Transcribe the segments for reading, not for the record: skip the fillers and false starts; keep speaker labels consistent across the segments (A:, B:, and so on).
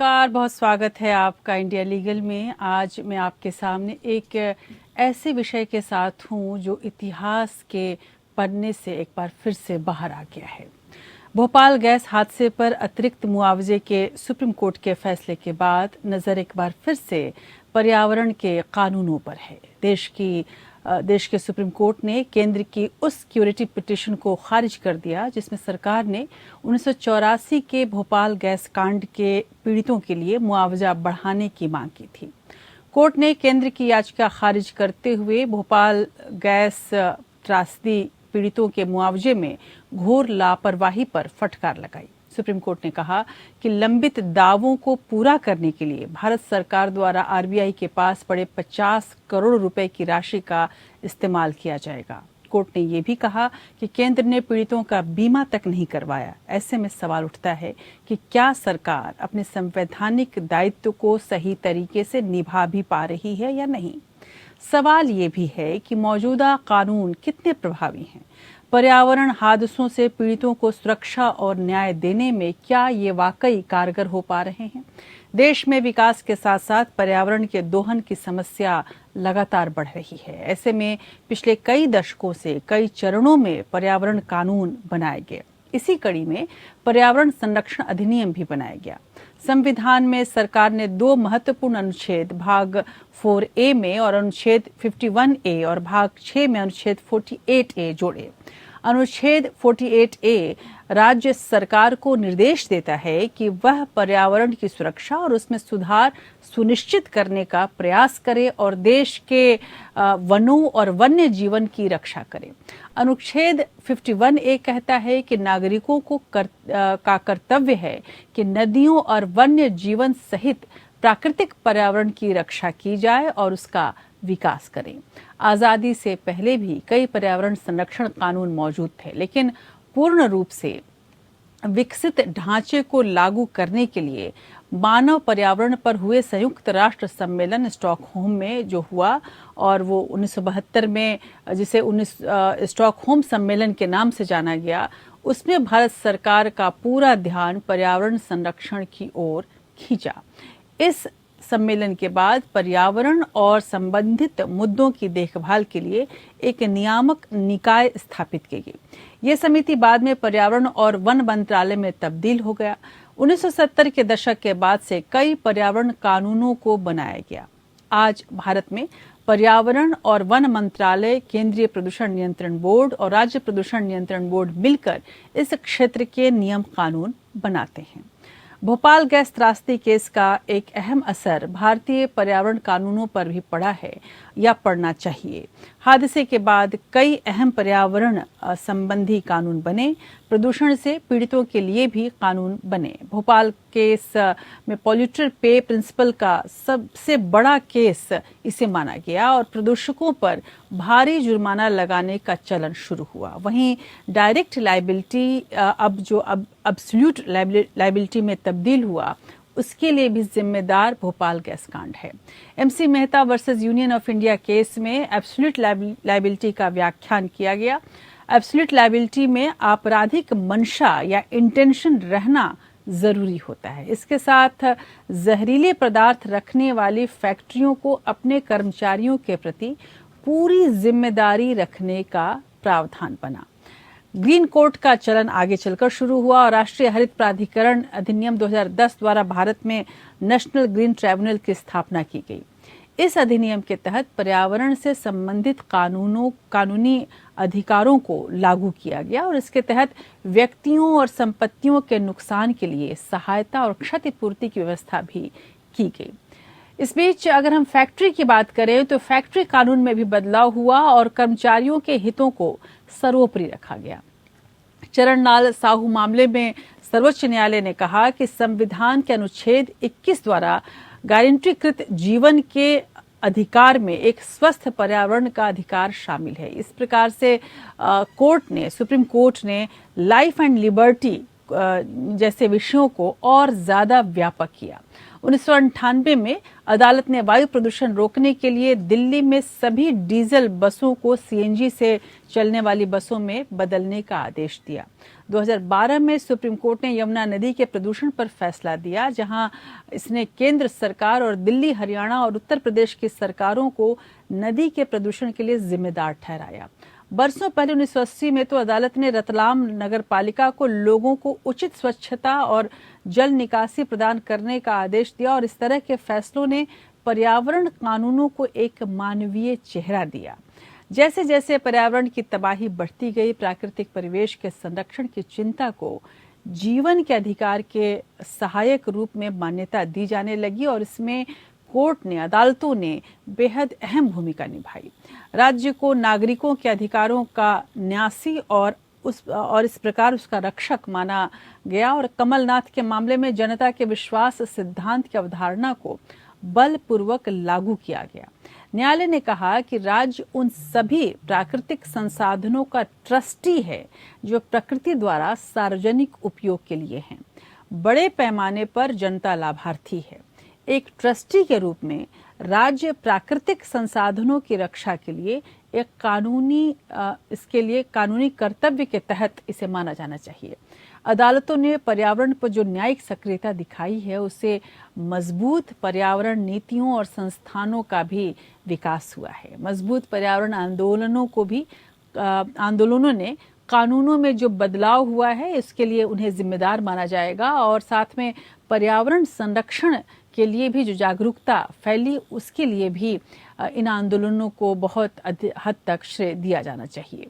A: नमस्कार, बहुत स्वागत है आपका इंडिया लीगल में। आज मैं आपके सामने एक ऐसे विषय के साथ हूं जो इतिहास के पन्ने से एक बार फिर से बाहर आ गया है। भोपाल गैस हादसे पर अतिरिक्त मुआवजे के सुप्रीम कोर्ट के फैसले के बाद नज़र एक बार फिर से पर्यावरण के कानूनों पर है। देश के सुप्रीम कोर्ट ने केंद्र की उस क्यूरेटिव पिटीशन को खारिज कर दिया जिसमें सरकार ने 1984 के भोपाल गैस कांड के पीड़ितों के लिए मुआवजा बढ़ाने की मांग की थी। कोर्ट ने केंद्र की याचिका खारिज करते हुए भोपाल गैस त्रासदी पीड़ितों के मुआवजे में घोर लापरवाही पर फटकार लगाई। सुप्रीम कोर्ट ने कहा कि लंबित दावों को पूरा करने के लिए भारत सरकार द्वारा आरबीआई के पास पड़े 50 करोड़ रुपए की राशि का इस्तेमाल किया जाएगा। कोर्ट ने यह भी कहा कि केंद्र ने पीड़ितों का बीमा तक नहीं करवाया। ऐसे में सवाल उठता है कि क्या सरकार अपने संवैधानिक दायित्व को सही तरीके से निभा भी पा रही है या नहीं। सवाल ये भी है कि मौजूदा कानून कितने प्रभावी हैं। पर्यावरण हादसों से पीड़ितों को सुरक्षा और न्याय देने में क्या ये वाकई कारगर हो पा रहे हैं। देश में विकास के साथ साथ पर्यावरण के दोहन की समस्या लगातार बढ़ रही है। ऐसे में पिछले कई दशकों से कई चरणों में पर्यावरण कानून बनाए गए। इसी कड़ी में पर्यावरण संरक्षण अधिनियम भी बनाया गया। संविधान में सरकार ने 2 महत्वपूर्ण अनुच्छेद भाग 4A में और अनुच्छेद 51A और भाग 6 में अनुच्छेद 48A जोड़े। अनुच्छेद 48A राज्य सरकार को निर्देश देता है कि वह पर्यावरण की सुरक्षा और उसमें सुधार सुनिश्चित करने का प्रयास करे और देश के वनों और वन्य जीवन की रक्षा करे। अनुच्छेद 51A कहता है कि नागरिकों को का कर्तव्य है कि नदियों और वन्य जीवन सहित प्राकृतिक पर्यावरण की रक्षा की जाए और उसका विकास करें। आजादी से पहले भी कई पर्यावरण संरक्षण कानून मौजूद थे, लेकिन पूर्ण रूप से विकसित ढांचे को लागू करने के लिए मानव पर्यावरण पर हुए संयुक्त राष्ट्र सम्मेलन स्टॉकहोम में जो हुआ और वो 1972 में जिसे स्टॉकहोम सम्मेलन के नाम से जाना गया, उसमें भारत सरकार का पूरा ध्यान पर्यावरण संरक्षण की ओर खींचा। इस सम्मेलन के बाद पर्यावरण और संबंधित मुद्दों की देखभाल के लिए एक नियामक निकाय स्थापित की गई। यह समिति बाद में पर्यावरण और वन मंत्रालय में तब्दील हो गया। 1970 के दशक के बाद से कई पर्यावरण कानूनों को बनाया गया। आज भारत में पर्यावरण और वन मंत्रालय, केंद्रीय प्रदूषण नियंत्रण बोर्ड और राज्य प्रदूषण नियंत्रण बोर्ड मिलकर इस क्षेत्र के नियम कानून बनाते हैं। भोपाल गैस त्रासदी केस का एक अहम असर भारतीय पर्यावरण कानूनों पर भी पड़ा है या पड़ना चाहिए। हादसे के बाद कई अहम पर्यावरण संबंधी कानून बने। प्रदूषण से पीड़ितों के लिए भी कानून बने। भोपाल केस में पॉल्यूटर पे प्रिंसिपल का सबसे बड़ा केस इसे माना गया और प्रदूषकों पर भारी जुर्माना लगाने का चलन शुरू हुआ। वहीं डायरेक्ट लायबिलिटी अब एब्सोल्यूट लायबिलिटी में तब्दील हुआ, उसके लिए भी जिम्मेदार भोपाल गैस कांड है। MC Mehta versus Union of India case में एब्सोल्यूट लायबिलिटी का व्याख्यान किया गया। एब्सोल्यूट लायबिलिटी में आपराधिक मंशा या इंटेंशन रहना जरूरी होता है। इसके साथ जहरीले पदार्थ रखने वाली फैक्ट्रियों को अपने कर्मचारियों के प्रति पूरी जिम्मेदारी रखने का प्रावधान बना। ग्रीन कोर्ट का चलन आगे चलकर शुरू हुआ और राष्ट्रीय हरित प्राधिकरण अधिनियम 2010 द्वारा भारत में नेशनल ग्रीन ट्राइब्यूनल की स्थापना की गई। इस अधिनियम के तहत पर्यावरण से संबंधित कानूनी अधिकारों को लागू किया गया और इसके तहत व्यक्तियों और संपत्तियों के नुकसान के लिए सहायता और क्षतिपूर्ति की व्यवस्था भी की गई। इस बीच अगर हम फैक्ट्री की बात करें तो फैक्ट्री कानून में भी बदलाव हुआ और कर्मचारियों के हितों को सर्वोपरि रखा गया। चरण लाल साहू मामले में सर्वोच्च न्यायालय ने कहा कि संविधान के अनुच्छेद 21 द्वारा गारंटीकृत जीवन के अधिकार में एक स्वस्थ पर्यावरण का अधिकार शामिल है। इस प्रकार से सुप्रीम कोर्ट ने लाइफ एंड लिबर्टी जैसे विषयों को और ज्यादा व्यापक किया। 1998 में अदालत ने वायु प्रदूषण रोकने के लिए दिल्ली में सभी डीजल बसों को सीएनजी से चलने वाली बसों में बदलने का आदेश दिया। 2012 में सुप्रीम कोर्ट ने यमुना नदी के प्रदूषण पर फैसला दिया, जहां इसने केंद्र सरकार और दिल्ली, हरियाणा और उत्तर प्रदेश की सरकारों को नदी के प्रदूषण के लिए जिम्मेदार ठहराया। बरसों पहले 1980 में तो अदालत ने रतलाम नगर पालिका को लोगों को उचित स्वच्छता और जल निकासी प्रदान करने का आदेश दिया और इस तरह के फैसलों ने पर्यावरण कानूनों को एक मानवीय चेहरा दिया। जैसे जैसे पर्यावरण की तबाही बढ़ती गई, प्राकृतिक परिवेश के संरक्षण की चिंता को जीवन के अधिकार के सहायक रूप में मान्यता दी जाने लगी और इसमें कोर्ट ने, अदालतों ने बेहद अहम भूमिका निभाई। राज्य को नागरिकों के अधिकारों का न्यासी और इस प्रकार उसका रक्षक माना गया और कमलनाथ के मामले में जनता के विश्वास सिद्धांत की अवधारणा को बलपूर्वक लागू किया गया। न्यायालय ने कहा कि राज्य उन सभी प्राकृतिक संसाधनों का ट्रस्टी है जो प्रकृति द्वारा सार्वजनिक उपयोग के लिए हैं। बड़े पैमाने पर जनता लाभार्थी है। एक ट्रस्टी के रूप में राज्य प्राकृतिक संसाधनों की रक्षा के लिए एक कानूनी कर्तव्य के तहत इसे माना जाना चाहिए। अदालतों ने पर्यावरण पर जो न्यायिक सक्रियता दिखाई है, उससे मजबूत पर्यावरण नीतियों और संस्थानों का भी विकास हुआ है। मजबूत पर्यावरण आंदोलनों ने कानूनों में जो बदलाव हुआ है, इसके लिए उन्हें जिम्मेदार माना जाएगा और साथ में पर्यावरण संरक्षण के लिए भी जो जागरूकता फैली, उसके लिए भी इन आंदोलनों को बहुत हद तक श्रेय दिया जाना चाहिए।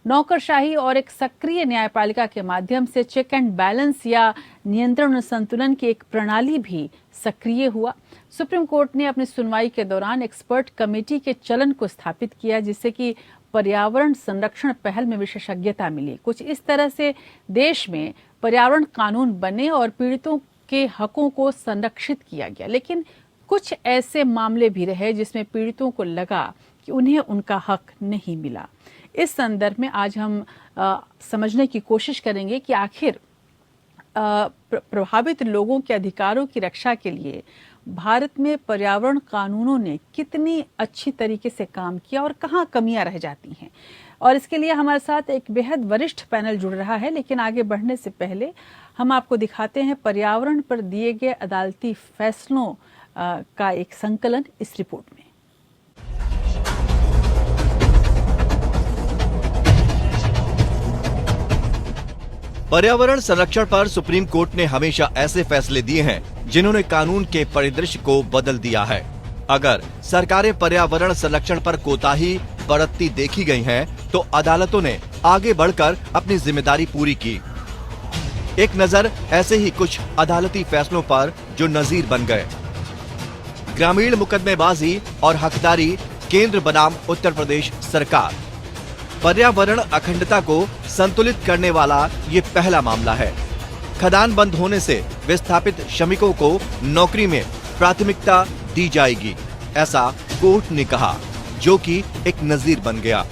A: नौकरशाही और एक सक्रिय न्यायपालिका के माध्यम से चेक एंड बैलेंस या नियंत्रण संतुलन की एक प्रणाली भी सक्रिय हुआ। सुप्रीम कोर्ट ने अपनी सुनवाई के दौरान एक्सपर्ट कमेटी के चलन को स्थापित किया, जिससे कि पर्यावरण संरक्षण पहल में विशेषज्ञता मिली। कुछ इस तरह से देश में पर्यावरण कानून बने और पीड़ितों के हकों को संरक्षित किया गया। लेकिन कुछ ऐसे मामले भी रहे जिसमें पीड़ितों को लगा कि उन्हें उनका हक नहीं मिला। इस संदर्भ में आज हम समझने की कोशिश करेंगे कि आखिर प्रभावित लोगों के अधिकारों की रक्षा के लिए भारत में पर्यावरण कानूनों ने कितनी अच्छी तरीके से काम किया और कहाँ कमियां रह जाती हैं। और इसके लिए हमारे साथ एक बेहद वरिष्ठ पैनल जुड़ रहा है, लेकिन आगे बढ़ने से पहले हम आपको दिखाते हैं पर्यावरण पर दिए गए अदालती फैसलों का एक संकलन इस रिपोर्ट में।
B: पर्यावरण संरक्षण पर सुप्रीम कोर्ट ने हमेशा ऐसे फैसले दिए हैं जिन्होंने कानून के परिदृश्य को बदल दिया है। अगर सरकारें पर्यावरण संरक्षण पर कोताही बरतती देखी गई हैं, तो अदालतों ने आगे बढ़कर अपनी जिम्मेदारी पूरी की। एक नजर ऐसे ही कुछ अदालती फैसलों पर जो नजीर बन गए। ग्रामीण मुकदमेबाजी और हकदारी केंद्र बनाम उत्तर प्रदेश सरकार। पर्यावरण अखंडता को संतुलित करने वाला ये पहला मामला है। खदान बंद होने से विस्थापित श्रमिकों को नौकरी में प्राथमिकता दी जाएगी, ऐसा कोर्ट ने कहा, जो कि एक नजीर बन गया।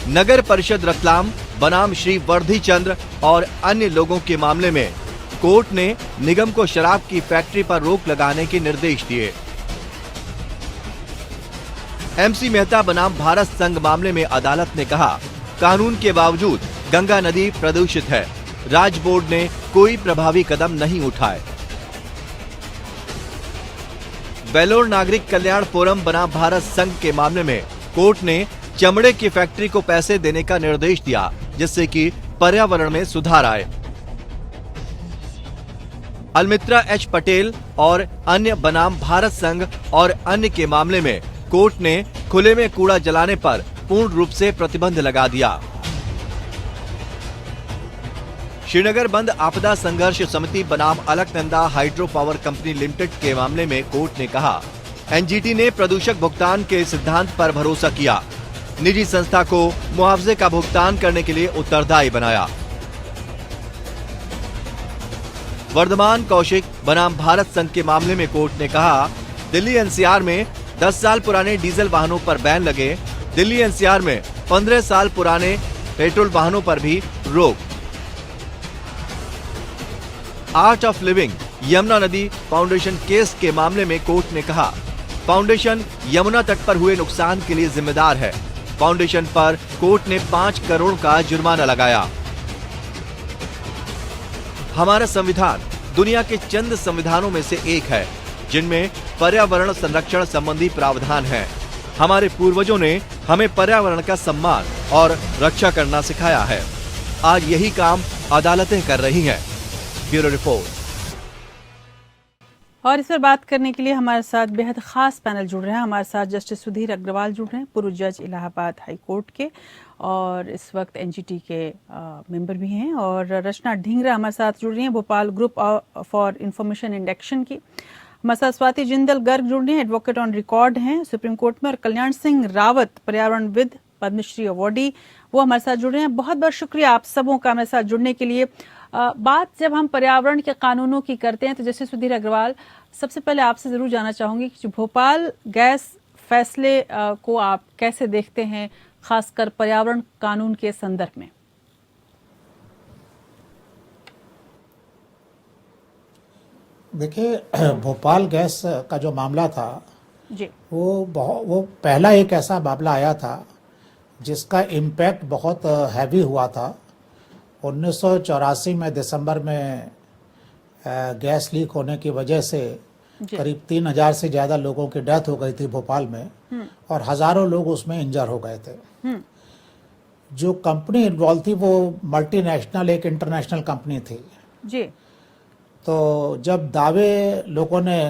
B: नगर परिषद रतलाम बनाम श्री वर्धी चंद्र और अन्य लोगों के मामले में कोर्ट ने निगम को शराब की फैक्ट्री पर रोक लगाने के निर्देश दिए। एमसी मेहता बनाम भारत संघ मामले में अदालत ने कहा, कानून के बावजूद गंगा नदी प्रदूषित है, राज्य बोर्ड ने कोई प्रभावी कदम नहीं उठाए। वेलोर नागरिक कल्याण फोरम बनाम भारत संघ के मामले में कोर्ट ने चमड़े की फैक्ट्री को पैसे देने का निर्देश दिया, जिससे कि पर्यावरण में सुधार आए। अलमित्रा एच पटेल और अन्य बनाम भारत संघ और अन्य के मामले में कोर्ट ने खुले में कूड़ा जलाने पर पूर्ण रूप से प्रतिबंध लगा दिया। श्रीनगर बंद आपदा संघर्ष समिति बनाम Alaknanda hydro power company limited के मामले में कोर्ट ने कहा, एनजीटी ने प्रदूषक भुगतान के सिद्धांत पर भरोसा किया, निजी संस्था को मुआवजे का भुगतान करने के लिए उत्तरदायी बनाया। वर्धमान कौशिक बनाम भारत संघ के मामले में कोर्ट ने कहा, दिल्ली एनसीआर में 10 साल पुराने डीजल वाहनों पर बैन लगे, दिल्ली एनसीआर में 15 साल पुराने पेट्रोल वाहनों पर भी रोक। आर्ट ऑफ लिविंग यमुना नदी फाउंडेशन केस के मामले में कोर्ट ने कहा, फाउंडेशन यमुना तट पर हुए नुकसान के लिए जिम्मेदार है। फाउंडेशन पर कोर्ट ने 5 करोड़ का जुर्माना लगाया। हमारा संविधान दुनिया के चंद संविधानों में से एक है जिनमें पर्यावरण संरक्षण संबंधी प्रावधान है। हमारे पूर्वजों ने हमें पर्यावरण का सम्मान और रक्षा करना सिखाया है। आज यही काम अदालतें कर रही हैं। Bureau report.
A: और इस पर बात करने के लिए हमारे साथ बेहद खास पैनल जुड़ रहे हैं। हमारे साथ जस्टिस सुधीर अग्रवाल जुड़ रहे हैं, पूर्व जज इलाहाबाद हाई कोर्ट के और इस वक्त एनजीटी के मेंबर भी हैं। और रचना ढींगरा हमारे साथ जुड़ रही हैं, Bhopal group for information and action की। हमारे साथ स्वाति जिंदल गर्ग जुड़ रही हैं, एडवोकेट ऑन रिकॉर्ड हैं सुप्रीम कोर्ट में। और कल्याण सिंह रावत, पर्यावरणविद, पद्मश्री अवार्डी, वो हमारे साथ जुड़ रहे हैं। बहुत बहुत शुक्रिया आप सबों का हमारे साथ जुड़ने के लिए। बात जब हम पर्यावरण के कानूनों की करते हैं तो जैसे सुधीर अग्रवाल, सबसे पहले आपसे जरूर जानना चाहूंगी कि जो भोपाल गैस फैसले को आप कैसे देखते हैं, खासकर पर्यावरण कानून के संदर्भ में?
C: देखिए, भोपाल गैस का जो मामला था
A: जी,
C: वो पहला एक ऐसा मामला आया था जिसका इम्पैक्ट बहुत हैवी हुआ था। 1984 में दिसंबर में गैस लीक होने की वजह से करीब 3000 से ज़्यादा लोगों की डेथ हो गई थी भोपाल में और हज़ारों लोग उसमें इंजर हो गए थे। जो कंपनी इन्वॉल्व थी वो मल्टीनेशनल, एक इंटरनेशनल कंपनी थी
A: जी।
C: तो जब दावे लोगों ने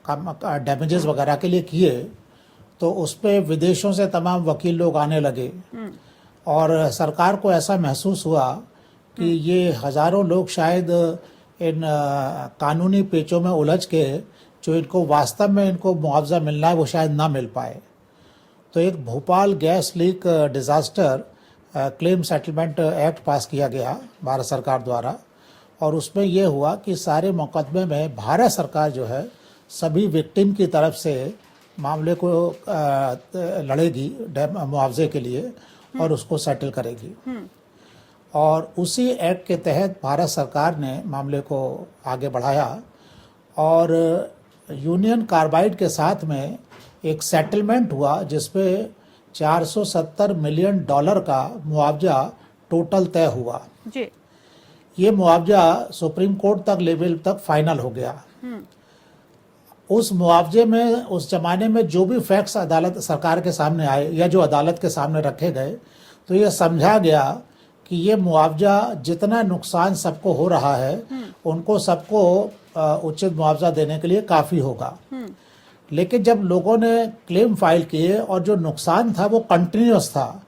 C: डैमेजेस वगैरह के लिए किए तो उस पर विदेशों से तमाम वकील लोग आने लगे और सरकार को ऐसा महसूस हुआ कि ये हज़ारों लोग शायद इन कानूनी पेचों में उलझ के जो इनको वास्तव में इनको मुआवजा मिलना है वो शायद ना मिल पाए। तो एक Bhopal gas leak disaster claim settlement act पास किया गया भारत सरकार द्वारा और उसमें ये हुआ कि सारे मुकदमे में भारत सरकार जो है सभी विक्टिम की तरफ से मामले को लड़ेगी मुआवजे के लिए और उसको सेटल करेगी। और उसी एक्ट के तहत भारत सरकार ने मामले को आगे बढ़ाया और यूनियन कार्बाइड के साथ में एक सेटलमेंट हुआ जिसपे $470 मिलियन का मुआवजा टोटल तय हुआ
A: जी।
C: ये मुआवजा सुप्रीम कोर्ट तक लेवल तक फाइनल हो गया। उस मुआवजे में उस जमाने में जो भी फैक्ट्स अदालत सरकार के सामने आए या जो अदालत के सामने रखे गए तो ये समझा गया कि ये मुआवजा जितना नुकसान सबको हो रहा है उनको सबको उचित मुआवजा देने के लिए काफ़ी होगा। लेकिन जब लोगों ने क्लेम फाइल किए और जो नुकसान था वो कंटिन्यूअस था,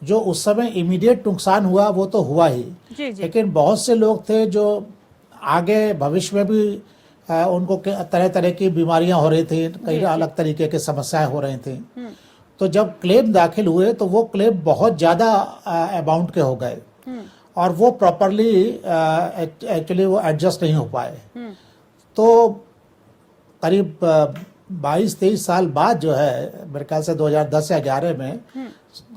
C: जो उस समय इमीडिएट नुकसान हुआ वो तो हुआ ही
A: जी, जी। लेकिन
C: बहुत से लोग थे जो आगे भविष्य में भी उनको तरह तरह की बीमारियां हो रही थी, कई अलग तरीके की समस्याएं हो रही थी। तो जब क्लेम दाखिल हुए तो वो क्लेम बहुत ज़्यादा अमाउंट के हो गए और वो प्रॉपरली एक्चुअली वो एडजस्ट नहीं हो पाए। तो करीब 22-23 साल बाद जो है, मेरे ख्याल से 2010 या 11 में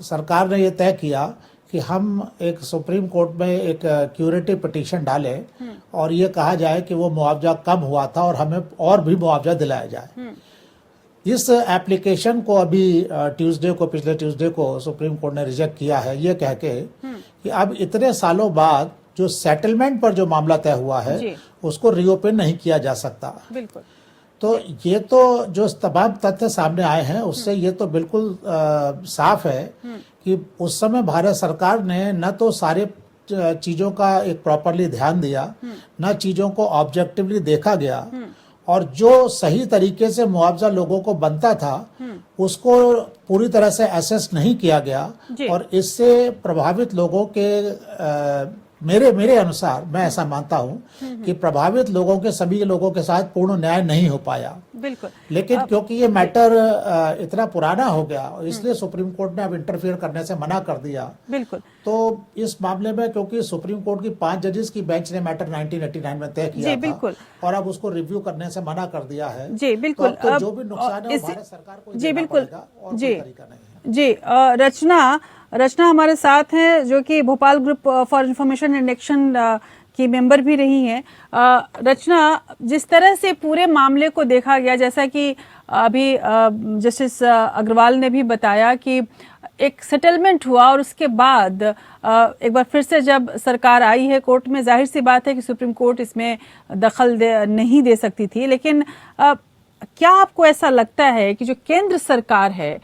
C: सरकार ने ये तय किया कि हम एक सुप्रीम कोर्ट में एक क्यूरेटिव पिटीशन डालें और ये कहा जाए कि वो मुआवजा कम हुआ था और हमें और भी मुआवजा दिलाया जाए। इस एप्लीकेशन को अभी पिछले ट्यूसडे को सुप्रीम कोर्ट ने रिजेक्ट किया है, ये कह के कि अब इतने सालों बाद जो सेटलमेंट पर जो मामला तय हुआ है उसको रीओपन नहीं किया जा सकता।
A: बिल्कुल।
C: तो ये तो जो तमाम तथ्य सामने आए हैं उससे ये तो बिल्कुल साफ है कि उस समय भारत सरकार ने न तो सारे चीजों का एक प्रॉपरली ध्यान दिया, न चीजों को ऑब्जेक्टिवली देखा गया और जो सही तरीके से मुआवजा लोगों को बनता था उसको पूरी तरह से असेस नहीं किया गया और इससे प्रभावित लोगों के मेरे अनुसार मैं ऐसा मानता हूं कि प्रभावित लोगों के सभी लोगों के साथ पूर्ण न्याय नहीं हो पाया।
A: बिल्कुल।
C: लेकिन क्योंकि ये मैटर इतना पुराना हो गया और इसलिए सुप्रीम कोर्ट ने अब इंटरफियर करने से मना कर दिया।
A: बिल्कुल।
C: तो इस मामले में क्योंकि सुप्रीम कोर्ट की 5 जजेस की बेंच ने मैटर 1989 में तय किया था और अब उसको रिव्यू करने से मना कर दिया है।
A: जी बिल्कुल।
C: तो जो भी नुकसान है भारत सरकार को
A: जी बिल्कुल
C: और कोई तरीका नहीं है।
A: जी रचना हमारे साथ हैं जो कि Bhopal group for information and action की मेंबर भी रही हैं। रचना, जिस तरह से पूरे मामले को देखा गया, जैसा कि अभी जस्टिस अग्रवाल ने भी बताया कि एक सेटलमेंट हुआ और उसके बाद एक बार फिर से जब सरकार आई है कोर्ट में, जाहिर सी बात है कि सुप्रीम कोर्ट इसमें दखल नहीं दे सकती थी, लेकिन क्या आपको ऐसा लगता है कि जो केंद्र सरकार है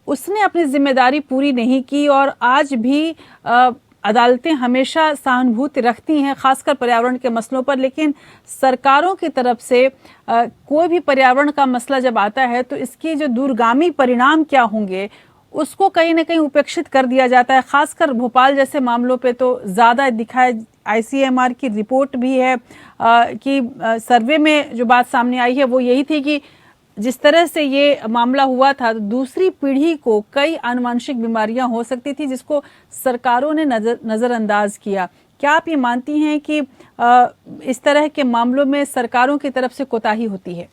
A: उसने अपनी जिम्मेदारी पूरी नहीं की और आज भी अदालतें हमेशा सहानुभूति रखती हैं खासकर पर्यावरण के मसलों पर, लेकिन सरकारों की तरफ से कोई भी पर्यावरण का मसला जब आता है तो इसकी जो दूरगामी परिणाम क्या होंगे उसको कहीं ना कहीं उपेक्षित कर दिया जाता है। खासकर भोपाल जैसे मामलों पे तो ज्यादा दिखा है। ICMR की रिपोर्ट भी है कि सर्वे में जो बात सामने आई है वो यही थी कि जिस तरह से ये मामला हुआ था तो दूसरी पीढ़ी को कई आनुवंशिक बीमारियां हो सकती थी जिसको सरकारों ने नजरअंदाज किया। क्या आप ये मानती हैं कि इस तरह के मामलों में सरकारों की तरफ से कोताही होती है?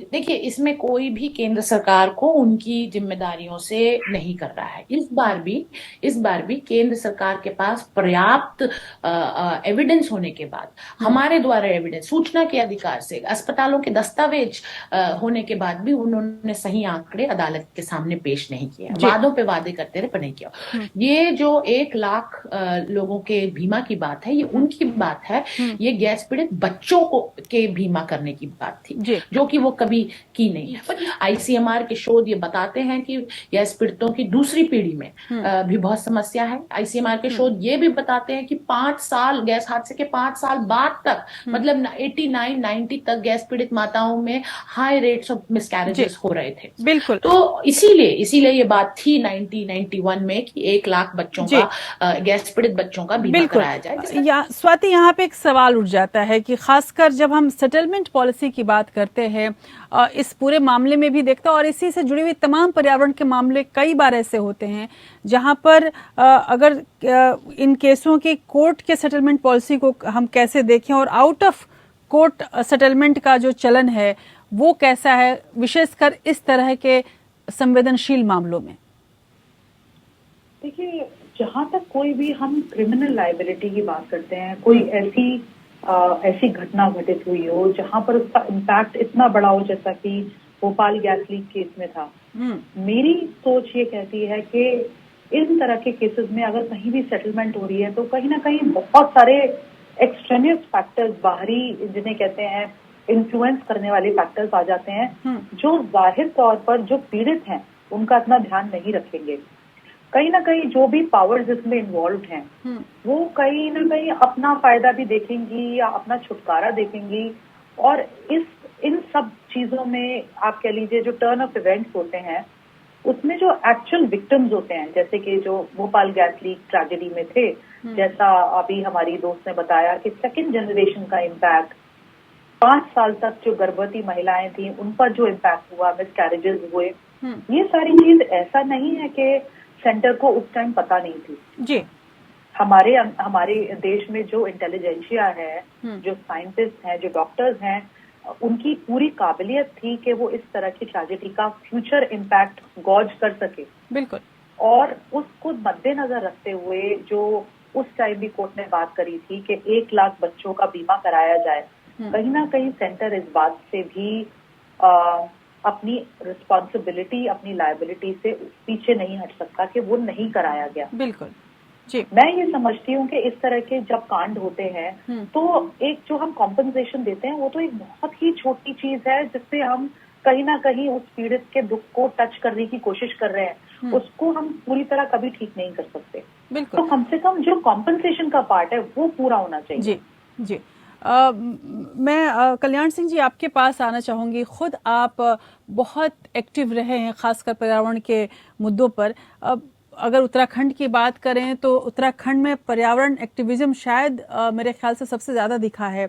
D: देखिए, इसमें कोई भी केंद्र सरकार को उनकी जिम्मेदारियों से नहीं कर रहा है। इस बार भी केंद्र सरकार के पास पर्याप्त एविडेंस होने के बाद, हमारे द्वारा एविडेंस, सूचना के अधिकार से, अस्पतालों के दस्तावेज होने के बाद भी उन्होंने सही आंकड़े अदालत के सामने पेश नहीं किया। वादों पे वादे करते रहे पर नहीं किया। ये जो 1 लाख लोगों के बीमा की बात है, ये उनकी बात है। ये गैस पीड़ित बच्चों को के बीमा करने की बात थी, जो कि वो कभी की नहीं है। पर ICMR के शोध ये बताते हैं कि गैस पीड़ितों की दूसरी पीढ़ी में भी बहुत समस्या है। ICMR के शोध ये भी बताते हैं कि 5 साल, गैस हादसे के 5 साल बाद तक, मतलब 89-90 तक गैस पीड़ित माताओं में हाई रेट्स ऑफ मिसकैरेजेस हो रहे थे।
A: बिल्कुल।
D: तो इसीलिए ये बात थी 1991 में कि 1 लाख बच्चों का, गैस पीड़ित बच्चों का बीमा कराया जाए।
A: स्वाति, यहाँ पे एक सवाल उठ जाता है कि खासकर जब हम सेटलमेंट पॉलिसी की बात करते हैं, इस पूरे मामले में भी देखता, और इसी से जुड़ी हुई तमाम पर्यावरण के मामले कई बार ऐसे होते हैं जहां पर अगर इन केसों की कोर्ट के सेटलमेंट पॉलिसी को हम कैसे देखें और आउट ऑफ कोर्ट सेटलमेंट का जो चलन है वो कैसा है, विशेषकर इस तरह के संवेदनशील मामलों में?
E: देखिए, जहां तक कोई भी हम क्रिमिनल लायबिलिटी की बात करते हैं, कोई ऐसी घटना घटित हुई हो जहां पर उसका इम्पैक्ट इतना बड़ा हो जैसा कि भोपाल गैस लीक केस में था, मेरी सोच ये कहती है कि इन तरह के केसेस में अगर कहीं भी सेटलमेंट हो रही है तो कहीं ना कहीं बहुत सारे एक्सट्रेनियस फैक्टर्स, बाहरी जिन्हें कहते हैं इन्फ्लुएंस करने वाले फैक्टर्स आ जाते हैं, जो जाहिर तौर पर जो पीड़ित हैं उनका इतना ध्यान नहीं रखेंगे। कहीं ना कहीं जो भी पावर्स इसमें इन्वॉल्व हैं वो कहीं ना कहीं अपना फायदा भी देखेंगी या अपना छुटकारा देखेंगी, और इन सब चीजों में आप कह लीजिए जो टर्न ऑफ इवेंट्स होते हैं उसमें जो एक्चुअल विक्टिम्स होते हैं, जैसे कि जो भोपाल गैस लीक ट्रेजेडी में थे, जैसा अभी हमारी दोस्त ने बताया कि सेकेंड जनरेशन का इम्पैक्ट, 5 साल तक जो गर्भवती महिलाएं थी उन पर जो इम्पैक्ट हुआ, मिसकैरेजेस हुए, ये सारी चीज ऐसा नहीं है कि सेंटर को उस टाइम पता नहीं थी
A: जी।
E: हमारे देश में जो इंटेलिजेंशिया है, जो साइंटिस्ट हैं, जो डॉक्टर्स हैं, उनकी पूरी काबिलियत थी कि वो इस तरह की ट्रेजेडी का फ्यूचर इम्पैक्ट गॉज कर सके।
A: बिल्कुल।
E: और उसको मद्देनजर रखते हुए जो उस टाइम भी कोर्ट ने बात करी थी कि 1 लाख बच्चों का बीमा कराया जाए, कहीं ना कहीं सेंटर इस बात से भी अपनी रिस्पॉन्सिबिलिटी, अपनी लायबिलिटी से पीछे नहीं हट सकता कि वो नहीं कराया गया।
A: बिल्कुल जी।
E: मैं ये समझती हूँ कि इस तरह के जब कांड होते हैं तो एक जो हम कॉम्पनसेशन देते हैं वो तो एक बहुत ही छोटी चीज है जिससे हम कहीं ना कहीं उस पीड़ित के दुख को टच करने की कोशिश कर रहे हैं, उसको हम पूरी तरह कभी ठीक नहीं कर सकते।
A: बिल्कुल।
E: तो कम से कम जो कॉम्पनसेशन का पार्ट है वो पूरा होना चाहिए।
A: जी जी। मैं कल्याण सिंह जी आपके पास आना चाहूंगी। खुद आप बहुत एक्टिव रहे हैं खासकर पर्यावरण के मुद्दों पर। अगर उत्तराखंड की बात करें तो उत्तराखंड में पर्यावरण एक्टिविज्म शायद मेरे ख्याल से सबसे ज़्यादा दिखा है।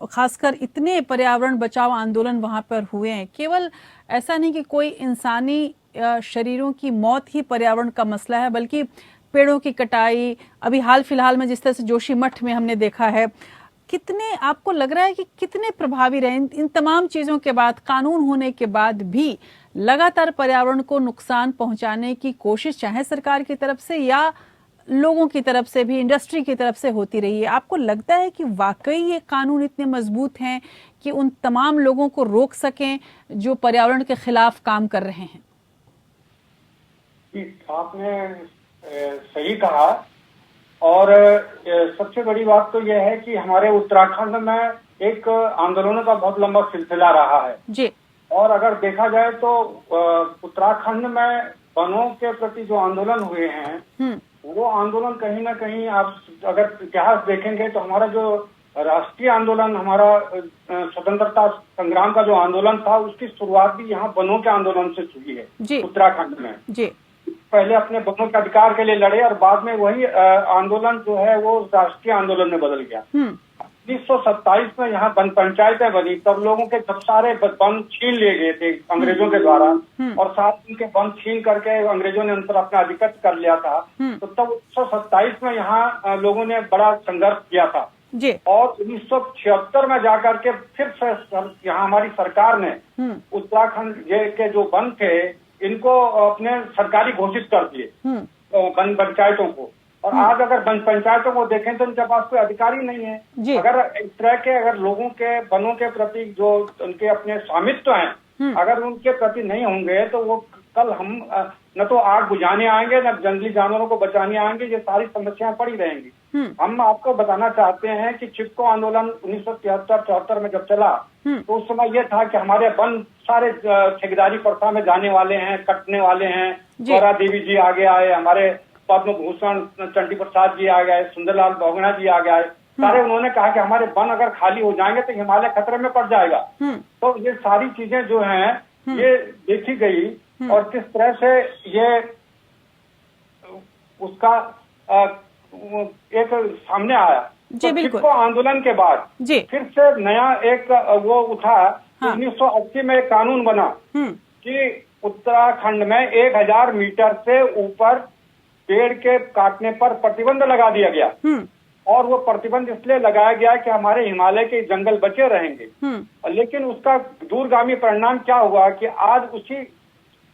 A: खासकर इतने पर्यावरण बचाओ आंदोलन वहाँ पर हुए हैं। केवल ऐसा नहीं कि कोई इंसानी शरीरों की मौत ही पर्यावरण का मसला है, बल्कि पेड़ों की कटाई, अभी हाल फिलहाल में जिस तरह से जोशीमठ में हमने देखा है, कितने आपको लग रहा है कि कितने प्रभावी रहे इन तमाम चीज़ों के बाद, कानून होने के बाद भी लगातार पर्यावरण को नुकसान पहुंचाने की कोशिश चाहे सरकार की तरफ से या लोगों की तरफ से भी, इंडस्ट्री की तरफ से होती रही है। आपको लगता है कि वाकई ये कानून इतने मजबूत हैं कि उन तमाम लोगों को रोक सकें जो पर्यावरण के खिलाफ काम कर रहे हैं?
F: आपने सही कहा। और सबसे बड़ी बात तो यह है कि हमारे उत्तराखंड में एक आंदोलनों का बहुत लंबा सिलसिला रहा है
A: जी।
F: और अगर देखा जाए तो उत्तराखंड में वनों के प्रति जो आंदोलन हुए हैं वो आंदोलन कहीं ना कहीं, आप अगर इतिहास देखेंगे तो हमारा जो राष्ट्रीय आंदोलन, हमारा स्वतंत्रता संग्राम का जो आंदोलन था, उसकी शुरुआत भी यहाँ वनों के आंदोलन से हुई है उत्तराखंड में जी। पहले अपने वनों के अधिकार के लिए लड़े और बाद में वही आंदोलन जो है वो राष्ट्रीय आंदोलन में बदल गया। 1927 में यहाँ वन पंचायतें बनी, तब लोगों के जब सारे वन छीन लिए गए थे अंग्रेजों के द्वारा और साथ उनके वन छीन करके अंग्रेजों ने उन पर अपना अधिकृत कर लिया था। तो तब 1927 में यहाँ लोगों ने बड़ा संघर्ष किया था जी। और 1976 में जाकर के फिर से यहाँ हमारी सरकार ने उत्तराखंड के जो वन थे इनको अपने सरकारी घोषित कर दिए वन पंचायतों को। और आज अगर वन पंचायतों को देखें तो उनके पास कोई अधिकार ही नहीं है। अगर इस तरह के अगर लोगों के वनों के प्रति जो उनके अपने स्वामित्व हैं अगर उनके प्रति नहीं होंगे तो वो कल हम न तो आग बुझाने आएंगे न जंगली जानवरों को बचाने आएंगे, ये सारी समस्याएं पड़ी रहेंगी। हम आपको बताना चाहते हैं कि चिपको आंदोलन 1973-74 में जब चला तो उस समय यह था कि हमारे वन सारे ठेकेदारी प्रथा में जाने वाले हैं, कटने वाले हैं। गौरा देवी जी आगे आए, हमारे पद्म भूषण चंडी प्रसाद जी आ गए, सुंदरलाल बहुगुणा जी आ गए। सारे उन्होंने कहा कि हमारे वन अगर खाली हो जाएंगे तो हिमालय खतरे में पड़ जाएगा। तो ये सारी चीजें जो हैं ये देखी गई और किस तरह से ये उसका एक सामने आया। तो चिपको आंदोलन के बाद फिर से नया एक वो उठा। 1980 में एक कानून बना कि उत्तराखंड में 1000 मीटर से ऊपर पेड़ के काटने पर प्रतिबंध लगा दिया गया। और वो प्रतिबंध इसलिए लगाया गया कि हमारे हिमालय के जंगल बचे रहेंगे। लेकिन उसका दूरगामी परिणाम क्या हुआ कि आज उसी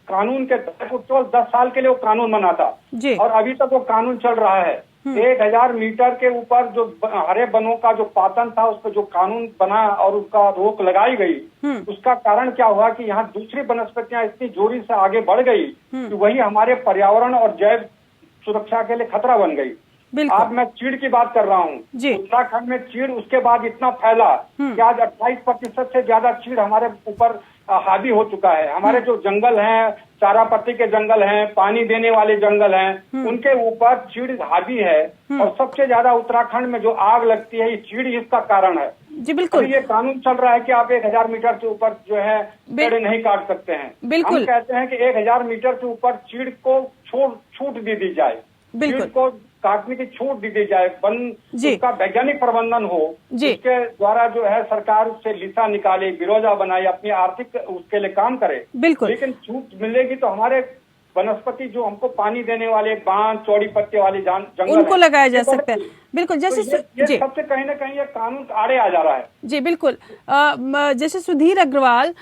F: कानून के तहत केवल 10 साल के लिए वो कानून बना था और अभी तक वो कानून चल रहा है। 1000 मीटर के ऊपर जो हरे वनों का जो पातन था उस पर जो कानून बना और उसका रोक लगाई गई, उसका कारण क्या हुआ कि यहाँ दूसरी वनस्पतियां इतनी जोरी से आगे बढ़ गई कि वही हमारे पर्यावरण और जैव सुरक्षा के लिए खतरा बन गई। आज मैं चीड़ की बात कर रहा हूँ। उत्तराखंड में चीड़ उसके बाद इतना फैला कि आज 28% से ज्यादा चीड़ हमारे ऊपर हावी हो चुका है। हमारे जो जंगल हैं, चारा पत्ती के जंगल हैं, पानी देने वाले जंगल हैं, उनके ऊपर चीड़ हावी है। और सबसे ज्यादा उत्तराखंड में जो आग लगती है ये चीड़ इसका कारण है जी। बिल्कुल ये कानून चल रहा है कि आप 1000 मीटर के ऊपर जो है पेड़ नहीं काट सकते हैं। बिल्कुल हम कहते हैं कि 1000 मीटर के ऊपर चीड़ को छूट दी जाए, चीड़ को काटने की छूट दी जाए, वन उसका वैज्ञानिक प्रबंधन हो, उसके द्वारा जो है सरकार उससे लिसा निकाले, बिरोजा बनाए, अपनी आर्थिक उसके लिए काम करे। बिल्कुल लेकिन छूट मिलेगी तो हमारे वनस्पति जो हमको पानी देने वाले बांध चौड़ी पत्ते वाले जंगल उनको लगाया जा सकता है। बिल्कुल जैसे ये सबसे कहीं ना कहीं ये कानून आड़े आ जा रहा है जी। बिल्कुल जैसे सुधीर अग्रवाल,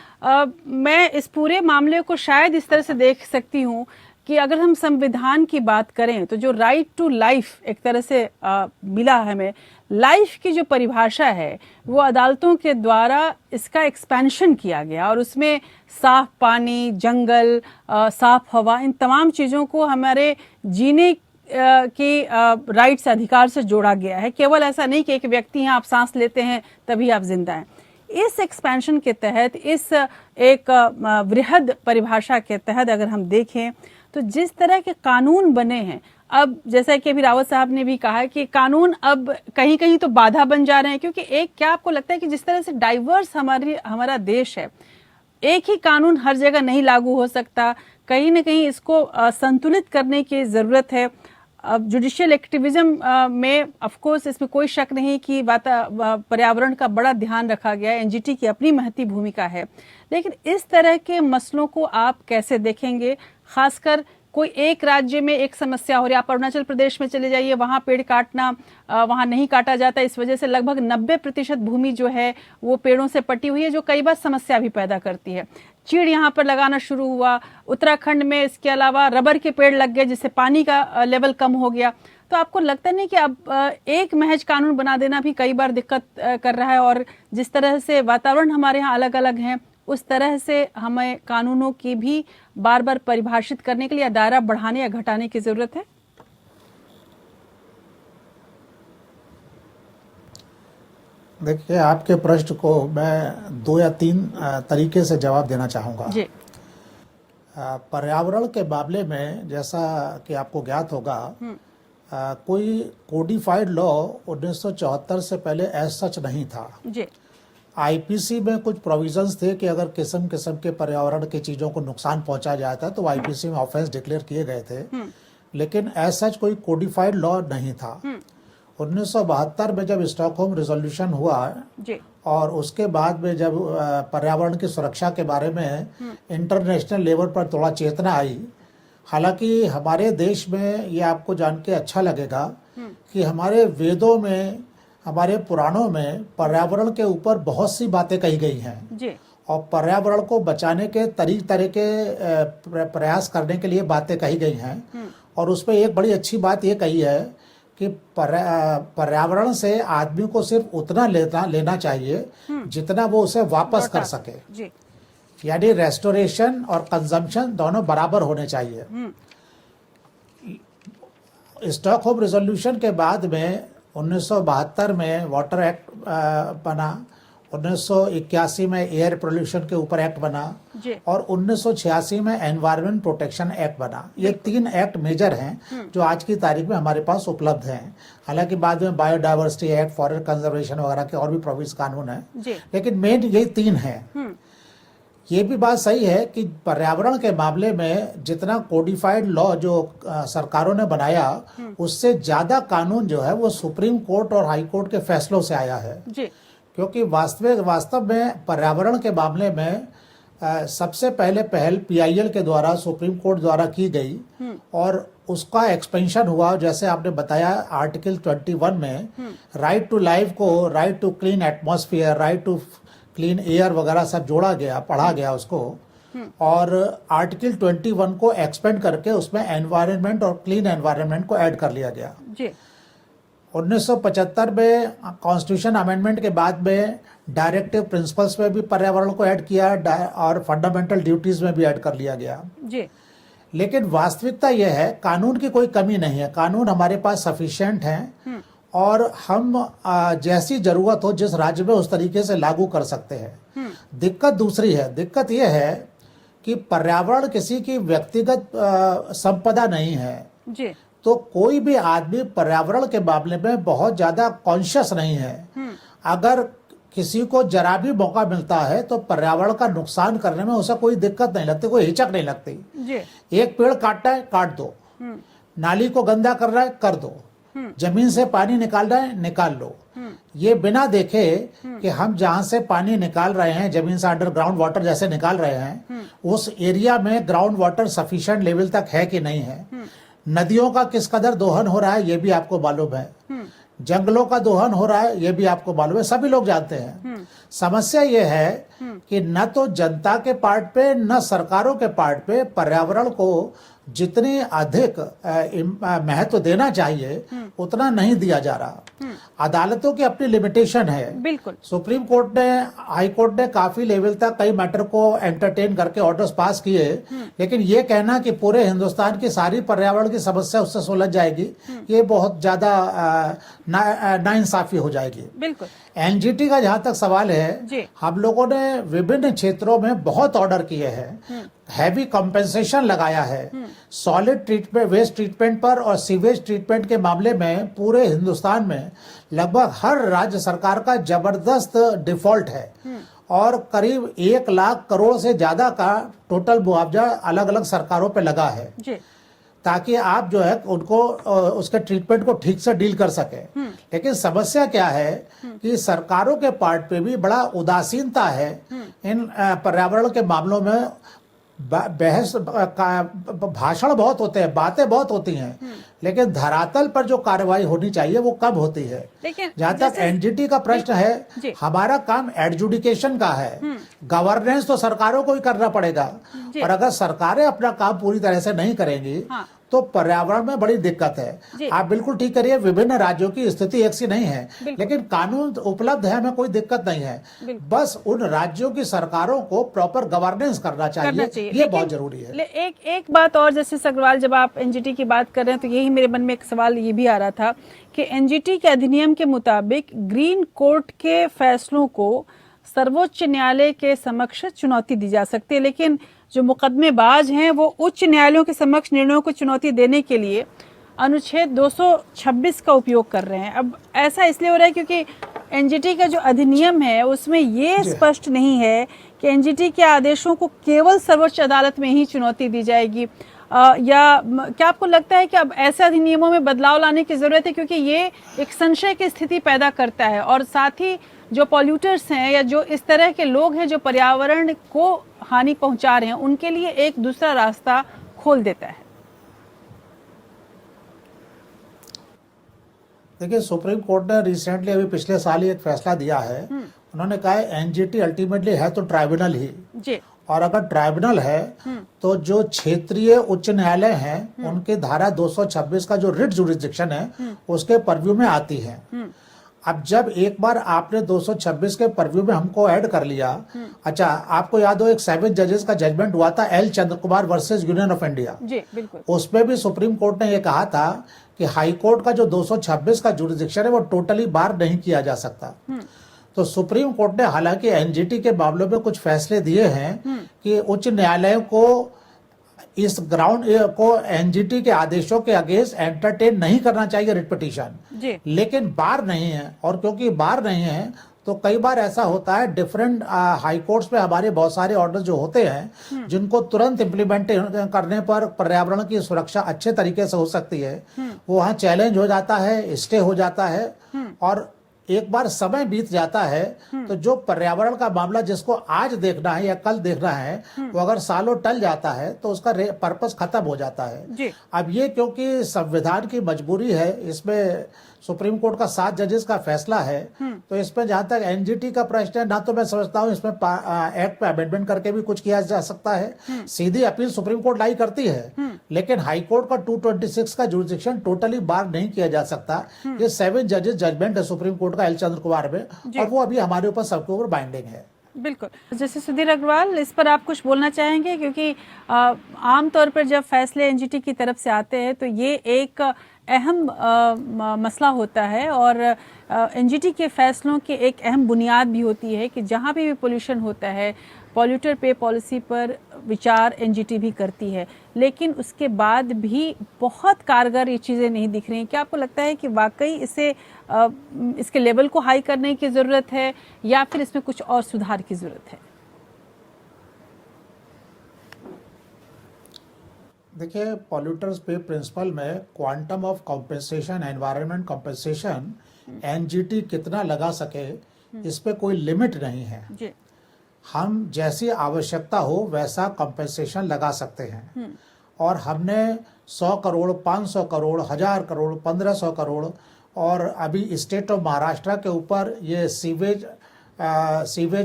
F: मैं इस पूरे मामले को शायद इस तरह से देख सकती हूँ कि अगर हम संविधान की बात करें तो जो राइट टू लाइफ एक तरह से मिला हमें, लाइफ की जो परिभाषा है वो अदालतों के द्वारा इसका एक्सपेंशन किया गया और उसमें साफ पानी, जंगल, साफ हवा, इन तमाम चीज़ों को हमारे जीने की राइट्स अधिकार से जोड़ा गया है। केवल ऐसा नहीं कि एक व्यक्ति हैं, आप सांस लेते हैं तभी आप जिंदा हैं। इस एक्सपेंशन के तहत, इस एक वृहद परिभाषा के तहत अगर हम देखें तो जिस तरह के कानून बने हैं, अब जैसा कि अभी रावत साहब ने भी कहा कि कानून अब कहीं कहीं तो बाधा बन जा रहे हैं, क्योंकि एक क्या आपको लगता है कि जिस तरह से डाइवर्स हमारा देश है, एक ही कानून हर जगह नहीं लागू हो सकता, कहीं ना कहीं इसको संतुलित करने की जरूरत है। अब जुडिशियल एक्टिविज्म में ऑफ कोर्स इसमें कोई शक नहीं कि पर्यावरण का बड़ा ध्यान रखा गया है, एनजीटी की अपनी महती भूमिका है, लेकिन इस तरह के मसलों को आप कैसे देखेंगे? खासकर कोई एक राज्य में एक समस्या हो रही है, आप अरुणाचल प्रदेश में चले जाइए, वहां पेड़ काटना वहां नहीं काटा जाता, इस वजह से लगभग 90% भूमि जो है वो पेड़ों से पटी हुई है, जो कई बार समस्या भी पैदा करती है। चीड़ यहाँ पर लगाना शुरू हुआ उत्तराखंड में, इसके अलावा रबर के पेड़ लग गए जिससे पानी का लेवल कम हो गया।
A: तो आपको लगता नहीं कि अब एक महज कानून बना देना भी कई बार दिक्कत कर रहा है, और जिस तरह से वातावरण हमारे यहाँ अलग अलग हैं उस तरह से हमें कानूनों की भी बार बार परिभाषित करने के लिए दायरा बढ़ाने या घटाने की जरूरत है?
C: देखिए, आपके प्रश्न को मैं 2 या 3 तरीके से जवाब देना चाहूँगा।
A: जी।
C: पर्यावरण के मामले में जैसा कि आपको ज्ञात होगा, कोई कोडिफाइड लॉ 1974 से पहले एज सच नहीं था।
A: जी।
C: आईपीसी में कुछ प्रोविजंस थे कि अगर किस्म किस्म के पर्यावरण की चीज़ों को नुकसान पहुंचा जाता है तो आईपीसी में ऑफेंस डिक्लेयर किए गए थे, लेकिन एज सच कोई कोडिफाइड लॉ नहीं था। 1972 में जब स्टॉकहोम रिजोल्यूशन हुआ
A: जी।
C: और उसके बाद में जब पर्यावरण की सुरक्षा के बारे में इंटरनेशनल लेवल पर थोड़ा चेतना आई, हालांकि हमारे देश में ये आपको जान के अच्छा लगेगा कि हमारे वेदों में, हमारे पुराणों में पर्यावरण के ऊपर बहुत सी बातें कही गई हैं
A: जी।
C: और पर्यावरण को बचाने के तरह के प्रयास करने के लिए बातें कही गई हैं। और उसमें एक बड़ी अच्छी बात ये कही है कि पर्यावरण से आदमी को सिर्फ उतना लेना चाहिए जितना वो उसे वापस कर सके।
A: जी।
C: यानी रेस्टोरेशन और कंजम्पशन दोनों बराबर होने चाहिए। स्टॉकहोम रिजोल्यूशन के बाद में 1972 में वाटर एक्ट बना, 1981 में एयर पोल्यूशन के ऊपर एक्ट बना और 1986 में एनवायरमेंट प्रोटेक्शन एक्ट बना। ये 3 एक्ट मेजर हैं जो आज की तारीख में हमारे पास उपलब्ध हैं। हालांकि बाद में बायोडाइवर्सिटी एक्ट, फॉरेस्ट कंजर्वेशन वगैरह के और भी प्रोविजन कानून हैं, लेकिन मेन यही 3 हैं। ये भी बात सही है कि पर्यावरण के मामले में जितना कोडिफाइड लॉ जो सरकारों ने बनाया, उससे ज्यादा कानून जो है वो सुप्रीम कोर्ट और हाई कोर्ट के फैसलों से आया है। क्योंकि वास्तव में पर्यावरण के मामले में सबसे पहले पहल पीआईएल के द्वारा सुप्रीम कोर्ट द्वारा की गई और उसका एक्सपेंशन हुआ। जैसे आपने बताया, आर्टिकल 21 में राइट टू लाइफ को right to clean atmosphere, right to clean air वगैरह सब जोड़ा गया, पढ़ा गया उसको, और आर्टिकल 21 को एक्सपेंड करके उसमें एनवायरनमेंट और क्लीन एनवायरनमेंट को ऐड कर लिया गया। 1975 में कॉन्स्टिट्यूशन अमेंडमेंट के बाद में डायरेक्टिव प्रिंसिपल्स में भी पर्यावरण को ऐड किया और फंडामेंटल ड्यूटीज में भी ऐड कर लिया गया। लेकिन वास्तविकता यह है, कानून की कोई कमी नहीं है, कानून हमारे पास सफिशिएंट हैं और हम जैसी जरूरत हो जिस राज्य में उस तरीके से लागू कर सकते हैं। दिक्कत दूसरी है, दिक्कत यह है कि पर्यावरण किसी की व्यक्तिगत संपदा नहीं है। तो कोई भी आदमी पर्यावरण के मामले में बहुत ज्यादा कॉन्शियस नहीं है। अगर किसी को जरा भी मौका मिलता है तो पर्यावरण का नुकसान करने में उसे कोई दिक्कत नहीं लगती, कोई हिचक नहीं लगती। एक पेड़ काटना है, काट दो। नाली को गंदा कर रहा है, कर दो। जमीन से पानी निकाल रहा है, निकाल लो। ये बिना देखे कि हम जहां से पानी निकाल रहे हैं, जमीन से अंडरग्राउंड वाटर जैसे निकाल रहे हैं, उस एरिया में ग्राउंड वाटर सफिशिएंट लेवल तक है कि नहीं है। नदियों का किस कदर दोहन हो रहा है ये भी आपको मालूम है। जंगलों का दोहन हो रहा है ये भी आपको मालूम है, सभी लोग जानते हैं। समस्या ये है कि न तो जनता के पार्ट पे न सरकारों के पार्ट पे पर्यावरण को जितनी अधिक महत्व देना चाहिए उतना नहीं दिया जा रहा। अदालतों की अपनी लिमिटेशन है।
A: बिल्कुल।
C: सुप्रीम कोर्ट ने, हाई कोर्ट ने काफी लेवल तक कई मैटर को एंटरटेन करके ऑर्डर्स पास किए, लेकिन ये कहना कि पूरे हिंदुस्तान की सारी पर्यावरण की समस्या उससे सुलझ जाएगी, ये बहुत ज्यादा नाइंसाफी हो जाएगी।
A: बिल्कुल।
C: एनजीटी का जहां तक सवाल है, हम लोगों ने विभिन्न क्षेत्रों में बहुत ऑर्डर किए हैं, हैवी कंपेंसेशन लगाया है। सॉलिड ट्रीटमेंट, वेस्ट ट्रीटमेंट पर और सीवेज ट्रीटमेंट के मामले में पूरे हिंदुस्तान में लगभग हर राज्य सरकार का जबरदस्त डिफॉल्ट है और करीब 1 लाख करोड़ से ज्यादा का टोटल मुआवजा अलग अलग सरकारों पे लगा है, ताकि आप जो है उनको उसके ट्रीटमेंट को ठीक से डील कर सके। लेकिन समस्या क्या है कि सरकारों के पार्ट पे भी बड़ा उदासीनता है इन पर्यावरण के मामलों में। बहस भाषण बहुत होते हैं, बातें बहुत होती हैं, लेकिन धरातल पर जो कार्रवाई होनी चाहिए वो कब होती है। जहां तक एनजीटी का प्रश्न है, हमारा काम एडजुडिकेशन का है, गवर्नेंस तो सरकारों को ही करना पड़ेगा। और अगर सरकारें अपना काम पूरी तरह से नहीं करेंगी तो पर्यावरण में बड़ी दिक्कत है। आप बिल्कुल ठीक करिए, विभिन्न राज्यों की स्थिति एक सी नहीं है, लेकिन कानून उपलब्ध है, हमें कोई दिक्कत नहीं है। बस उन राज्यों की सरकारों को प्रॉपर गवर्नेंस करना चाहिए, ये बहुत जरूरी है।
A: एक बात और, जैसे अग्रवाल, जब आप एनजीटी की बात कर रहे हैं तो यही मेरे मन में एक सवाल ये भी आ रहा था कि एनजीटी के अधिनियम के मुताबिक ग्रीन कोर्ट के फैसलों को सर्वोच्च न्यायालय के समक्ष चुनौती दी जा सकती है, लेकिन जो मुकदमेबाज हैं वो उच्च न्यायालयों के समक्ष निर्णयों को चुनौती देने के लिए अनुच्छेद 226 का उपयोग कर रहे हैं। अब ऐसा इसलिए हो रहा है क्योंकि एनजीटी का जो अधिनियम है उसमें ये स्पष्ट नहीं है कि एनजीटी के आदेशों को केवल सर्वोच्च अदालत में ही चुनौती दी जाएगी, या क्या आपको लगता है कि अब ऐसे अधिनियमों में बदलाव लाने की जरूरत है, क्योंकि ये एक संशय की स्थिति पैदा करता है और साथ ही जो पॉल्यूटर्स हैं या जो इस तरह के लोग हैं जो पर्यावरण को हानि पहुंचा रहे हैं उनके लिए एक दूसरा रास्ता खोल देता है।
C: देखिए, सुप्रीम कोर्ट ने रिसेंटली अभी पिछले साल ही एक फैसला दिया है। उन्होंने कहा है एनजीटी अल्टीमेटली है तो ट्राइब्यूनल ही जी, और अगर ट्राइब्यूनल है तो जो क्षेत्रीय उच्च न्यायालय हैं उनके धारा 226 का जो रिट जुरिस्डिक्शन है उसके परव्यू में आती है। अब जब एक बार आपने 226 के परव्यू में हमको ऐड कर लिया, अच्छा आपको याद हो एक 7 जजेस का जजमेंट हुआ था L Chandra Kumar versus Union of India
A: जी, बिल्कुल।
C: उसमें भी सुप्रीम कोर्ट ने यह कहा था कि हाई कोर्ट का जो 226 का जुरिस्डिक्शन है वो टोटली बार नहीं किया जा सकता। तो सुप्रीम कोर्ट ने हालांकि एनजीटी के मामलों में कुछ फैसले दिए हैं कि उच्च न्यायालयों को इस ग्राउंड को एनजीटी के आदेशों के अगेंस्ट एंटरटेन नहीं करना चाहिए रिट पिटीशन, लेकिन बार नहीं है। और क्योंकि बार नहीं है तो कई बार ऐसा होता है डिफरेंट हाई कोर्ट्स में हमारे बहुत सारे ऑर्डर जो होते हैं जिनको तुरंत इम्प्लीमेंट करने पर पर्यावरण की सुरक्षा अच्छे तरीके से हो सकती है, वो वहाँ चैलेंज हो जाता है, स्टे हो जाता है, और एक बार समय बीत जाता है तो जो पर्यावरण का मामला जिसको आज देखना है या कल देखना है वो अगर सालों टल जाता है तो उसका पर्पस खत्म हो जाता है। अब ये क्योंकि संविधान की मजबूरी है, इसमें सुप्रीम कोर्ट का 7 जजेस का फैसला है, तो इसमें जहां तक एनजीटी का प्रश्न है ना, तो मैं समझता हूं इसमें एक्ट पे अमेंडमेंट करके भी कुछ किया जा सकता है। सीधी अपील सुप्रीम कोर्ट लाई करती है, लेकिन हाई कोर्ट का 226 का जुरिस्डिक्शन टोटली बार नहीं किया जा सकता। ये 7 जजेस जजमेंट है सुप्रीम कोर्ट का एल चंद्र कुमार में, और वो अभी हमारे ऊपर सबके ऊपर बाइंडिंग है।
A: बिल्कुल। जैसे सुधीर अग्रवाल, इस पर आप कुछ बोलना चाहेंगे, क्योंकि आमतौर पर जब फैसले एनजीटी की तरफ से आते हैं तो ये एक अहम मसला होता है और एनजीटी के फैसलों की एक अहम बुनियाद भी होती है कि जहाँ भी पोल्यूशन होता है पॉल्यूटर पे पॉलिसी पर विचार एनजीटी भी करती है, लेकिन उसके बाद भी बहुत कारगर ये चीज़ें नहीं दिख रही हैं। क्या आपको लगता है कि वाकई इसके लेवल को हाई करने की ज़रूरत है या फिर इसमें कुछ और सुधार की ज़रूरत है?
C: देखिए, पॉल्यूटर्स पे प्रिंसिपल में quantum of compensation, environment compensation NGT कितना लगा सके इस पे कोई लिमिट नहीं है जी। हम जैसी आवश्यकता हो वैसा कॉम्पेंसेशन लगा सकते हैं, और हमने 100 करोड़, 500 करोड़, 1000 करोड़, 1500 करोड़, और अभी स्टेट ऑफ महाराष्ट्र के ऊपर ये सीवेज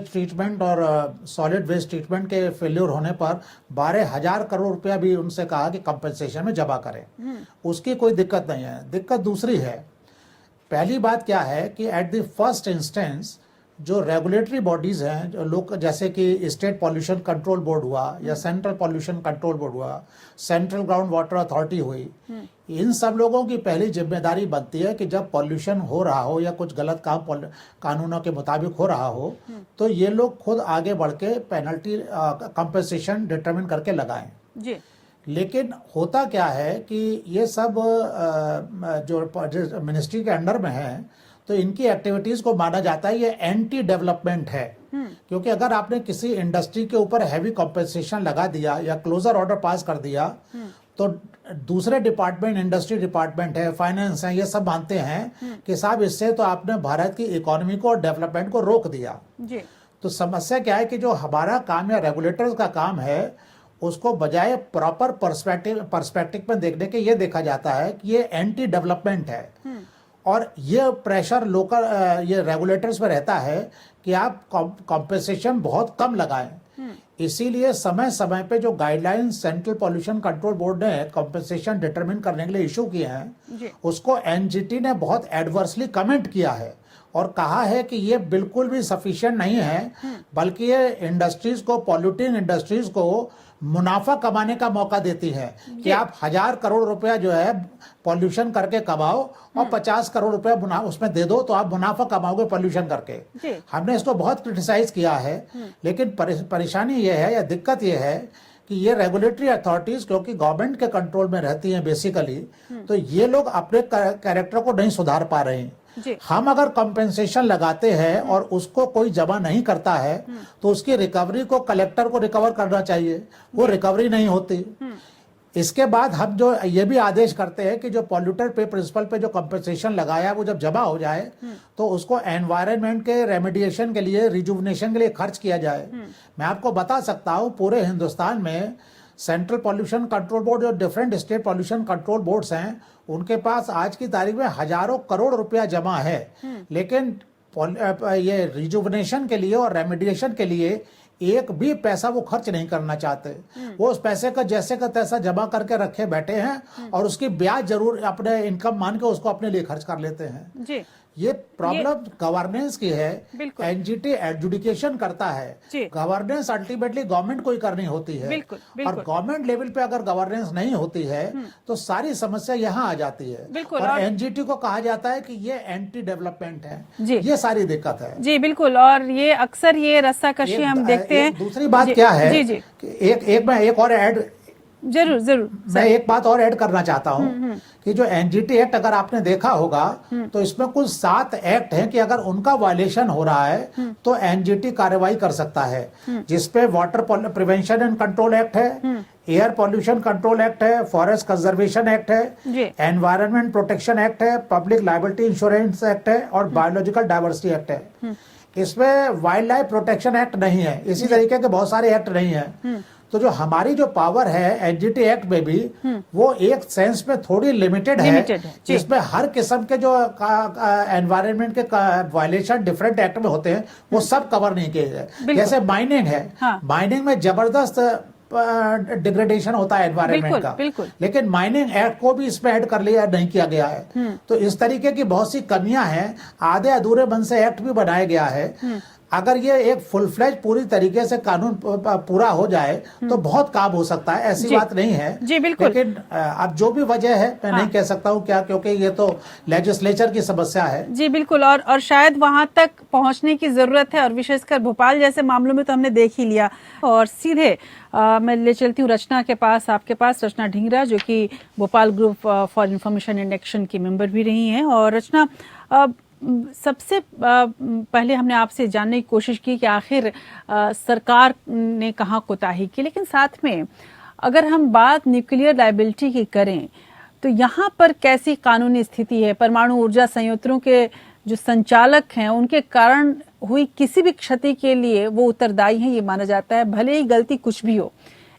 C: ट्रीटमेंट और सॉलिड वेस्ट ट्रीटमेंट के फेल्योर होने पर 12,000 करोड़ रुपया भी उनसे कहा कि कंपनसेशन में जमा करें। उसकी कोई दिक्कत नहीं है। दिक्कत दूसरी है। पहली बात क्या है कि एट द फर्स्ट इंस्टेंस जो रेगुलेटरी बॉडीज हैं, जो लोग, जैसे कि स्टेट पॉल्यूशन कंट्रोल बोर्ड हुआ या सेंट्रल पॉल्यूशन कंट्रोल बोर्ड हुआ, सेंट्रल ग्राउंड वाटर अथॉरिटी हुई, इन सब लोगों की पहली जिम्मेदारी बनती है कि जब पॉल्यूशन हो रहा हो या कुछ गलत काम कानूनों के मुताबिक हो रहा हो तो ये लोग खुद आगे बढ़ के पेनल्टी कंपनसेशन डिटरमिन करके लगाएं जी। लेकिन होता क्या है कि ये सब जो मिनिस्ट्री के अंडर में है तो इनकी एक्टिविटीज को माना जाता है ये एंटी डेवलपमेंट है, क्योंकि अगर आपने किसी इंडस्ट्री के ऊपर हैवी कॉम्पेंसेशन लगा दिया या क्लोजर ऑर्डर पास कर दिया तो दूसरे डिपार्टमेंट, इंडस्ट्री डिपार्टमेंट है, फाइनेंस है, ये सब मानते हैं कि साहब इससे तो आपने भारत की इकोनॉमी को और डेवलपमेंट को रोक दिया जी। तो समस्या क्या है कि जो हमारा काम या रेगुलेटर्स का काम है उसको बजाय प्रॉपर पर्सपेक्टिव में देखने के ये देखा जाता है कि ये एंटी डेवलपमेंट है, और ये प्रेशर लोकल ये रेगुलेटर्स पर रहता है कि आप कॉम्पेंसेशन बहुत कम लगाएं। इसीलिए समय समय पे जो guidelines central pollution control board ने कॉम्पेंसेशन डिटरमिन करने के लिए इशू किए हैं, उसको एनजीटी ने बहुत एडवर्सली कमेंट किया है और कहा है कि ये बिल्कुल भी सफिशिएंट नहीं है, बल्कि ये इंडस्ट्रीज को, पॉल्यूटिंग इंडस्ट्रीज को मुनाफा कमाने का मौका देती है कि आप 1000 करोड़ रुपया जो है पॉल्यूशन करके कमाओ और 50 करोड़ रुपया उसमें दे दो तो आप मुनाफा कमाओगे पॉल्यूशन करके। हमने इसको बहुत क्रिटिसाइज किया है, लेकिन परेशानी ये है या दिक्कत ये है कि ये रेगुलेटरी अथॉरिटीज क्योंकि गवर्नमेंट के कंट्रोल में रहती हैं बेसिकली, तो ये लोग अपने कैरेक्टर को नहीं सुधार पा रहे हैं। हम अगर कंपेंसेशन लगाते हैं और उसको कोई जमा नहीं करता है तो उसकी रिकवरी को कलेक्टर को रिकवर करना चाहिए, वो रिकवरी नहीं होती। इसके बाद हम जो ये भी आदेश करते हैं कि जो पॉल्यूटर पे प्रिंसिपल पे जो कंपेंसेशन लगाया वो जब जमा हो जाए तो उसको एनवायरनमेंट के रेमेडिएशन के लिए, रिजुवनेशन के लिए खर्च किया जाए। मैं आपको बता सकता हूँ पूरे हिंदुस्तान में सेंट्रल पॉल्यूशन कंट्रोल बोर्ड और different state pollution control boards हैं, उनके पास आज की तारीख में हजारों करोड़ रुपया जमा है, लेकिन ये रिजुवनेशन के लिए और रेमेडिएशन के लिए एक भी पैसा वो खर्च नहीं करना चाहते। वो उस पैसे का जैसे का तैसा जमा करके रखे बैठे हैं और उसकी ब्याज जरूर अपने इनकम मान के उसको अपने लिए खर्च कर लेते हैं जी। ये प्रॉब्लम गवर्नेंस की है। एनजीटी एडजुडिकेशन करता है, गवर्नेंस अल्टीमेटली गवर्नमेंट को ही करनी होती है। और गवर्नमेंट लेवल पे अगर गवर्नेंस नहीं होती है तो सारी समस्या यहाँ आ जाती है और एनजीटी को कहा जाता है कि ये एंटी डेवलपमेंट है। ये सारी दिक्कत है जी। बिल्कुल, और ये अक्सर ये रस्साकशी हम देखते हैं। दूसरी बात क्या है, एक और ऐड जरूर मैं एक बात और ऐड करना चाहता हूँ कि जो एनजीटी एक्ट अगर आपने देखा होगा तो इसमें कुल 7 एक्ट हैं कि अगर उनका वायलेशन हो रहा है तो एनजीटी कार्रवाई कर सकता है, जिसपे water prevention and control act है, एयर पॉल्यूशन कंट्रोल एक्ट है, फॉरेस्ट कंजर्वेशन एक्ट है, एनवायरनमेंट प्रोटेक्शन एक्ट है, पब्लिक लायबिलिटी इंश्योरेंस एक्ट है और बायोलॉजिकल डाइवर्सिटी एक्ट है। इसमें वाइल्ड लाइफ प्रोटेक्शन एक्ट नहीं है, इसी तरीके के बहुत सारे एक्ट नहीं है। तो जो हमारी जो पावर है एनजीटी एक्ट में भी वो एक सेंस में थोड़ी लिमिटेड है, जिसमें हर किस्म के जो एनवायरनमेंट के वायलेशन डिफरेंट एक्ट में होते हैं वो सब कवर नहीं किए गए। जैसे माइनिंग है, माइनिंग में जबरदस्त डिग्रेडेशन होता है एनवायरनमेंट का, लेकिन माइनिंग एक्ट को भी इसमें ऐड कर लिया नहीं किया गया है। तो इस तरीके की बहुत सी कमियां हैं, आधे अधूरे मन से एक्ट भी बनाया गया है। अगर ये एक फुल फ्लेज पूरी तरीके से कानून पूरा हो जाए तो बहुत काम हो सकता है, ऐसी बात नहीं है जी। बिल्कुल, लेकिन अब जो भी वजह है मैं नहीं कह सकता हूँ क्या, क्योंकि ये तो लेजिस्लेचर की समस्या है जी। बिल्कुल, और शायद वहां तक पहुंचने की जरूरत है, और विशेषकर भोपाल जैसे मामलों में तो हमने देख ही लिया। और सीधे मैं ले चलती हूँ रचना के पास, आपके पास, रचना ढींगरा, जो कि Bhopal group for information and action की मेंबर भी रही हैं। और रचना, सबसे पहले हमने आपसे जानने की कोशिश की कि आखिर सरकार ने कहाँ कोताही की, लेकिन साथ में अगर हम बात न्यूक्लियर लायबिलिटी की करें तो यहाँ पर कैसी कानूनी स्थिति है? परमाणु ऊर्जा संयंत्रों के जो संचालक हैं उनके कारण हुई किसी भी क्षति के लिए वो उत्तरदायी हैं, ये माना जाता है, भले ही गलती कुछ भी हो।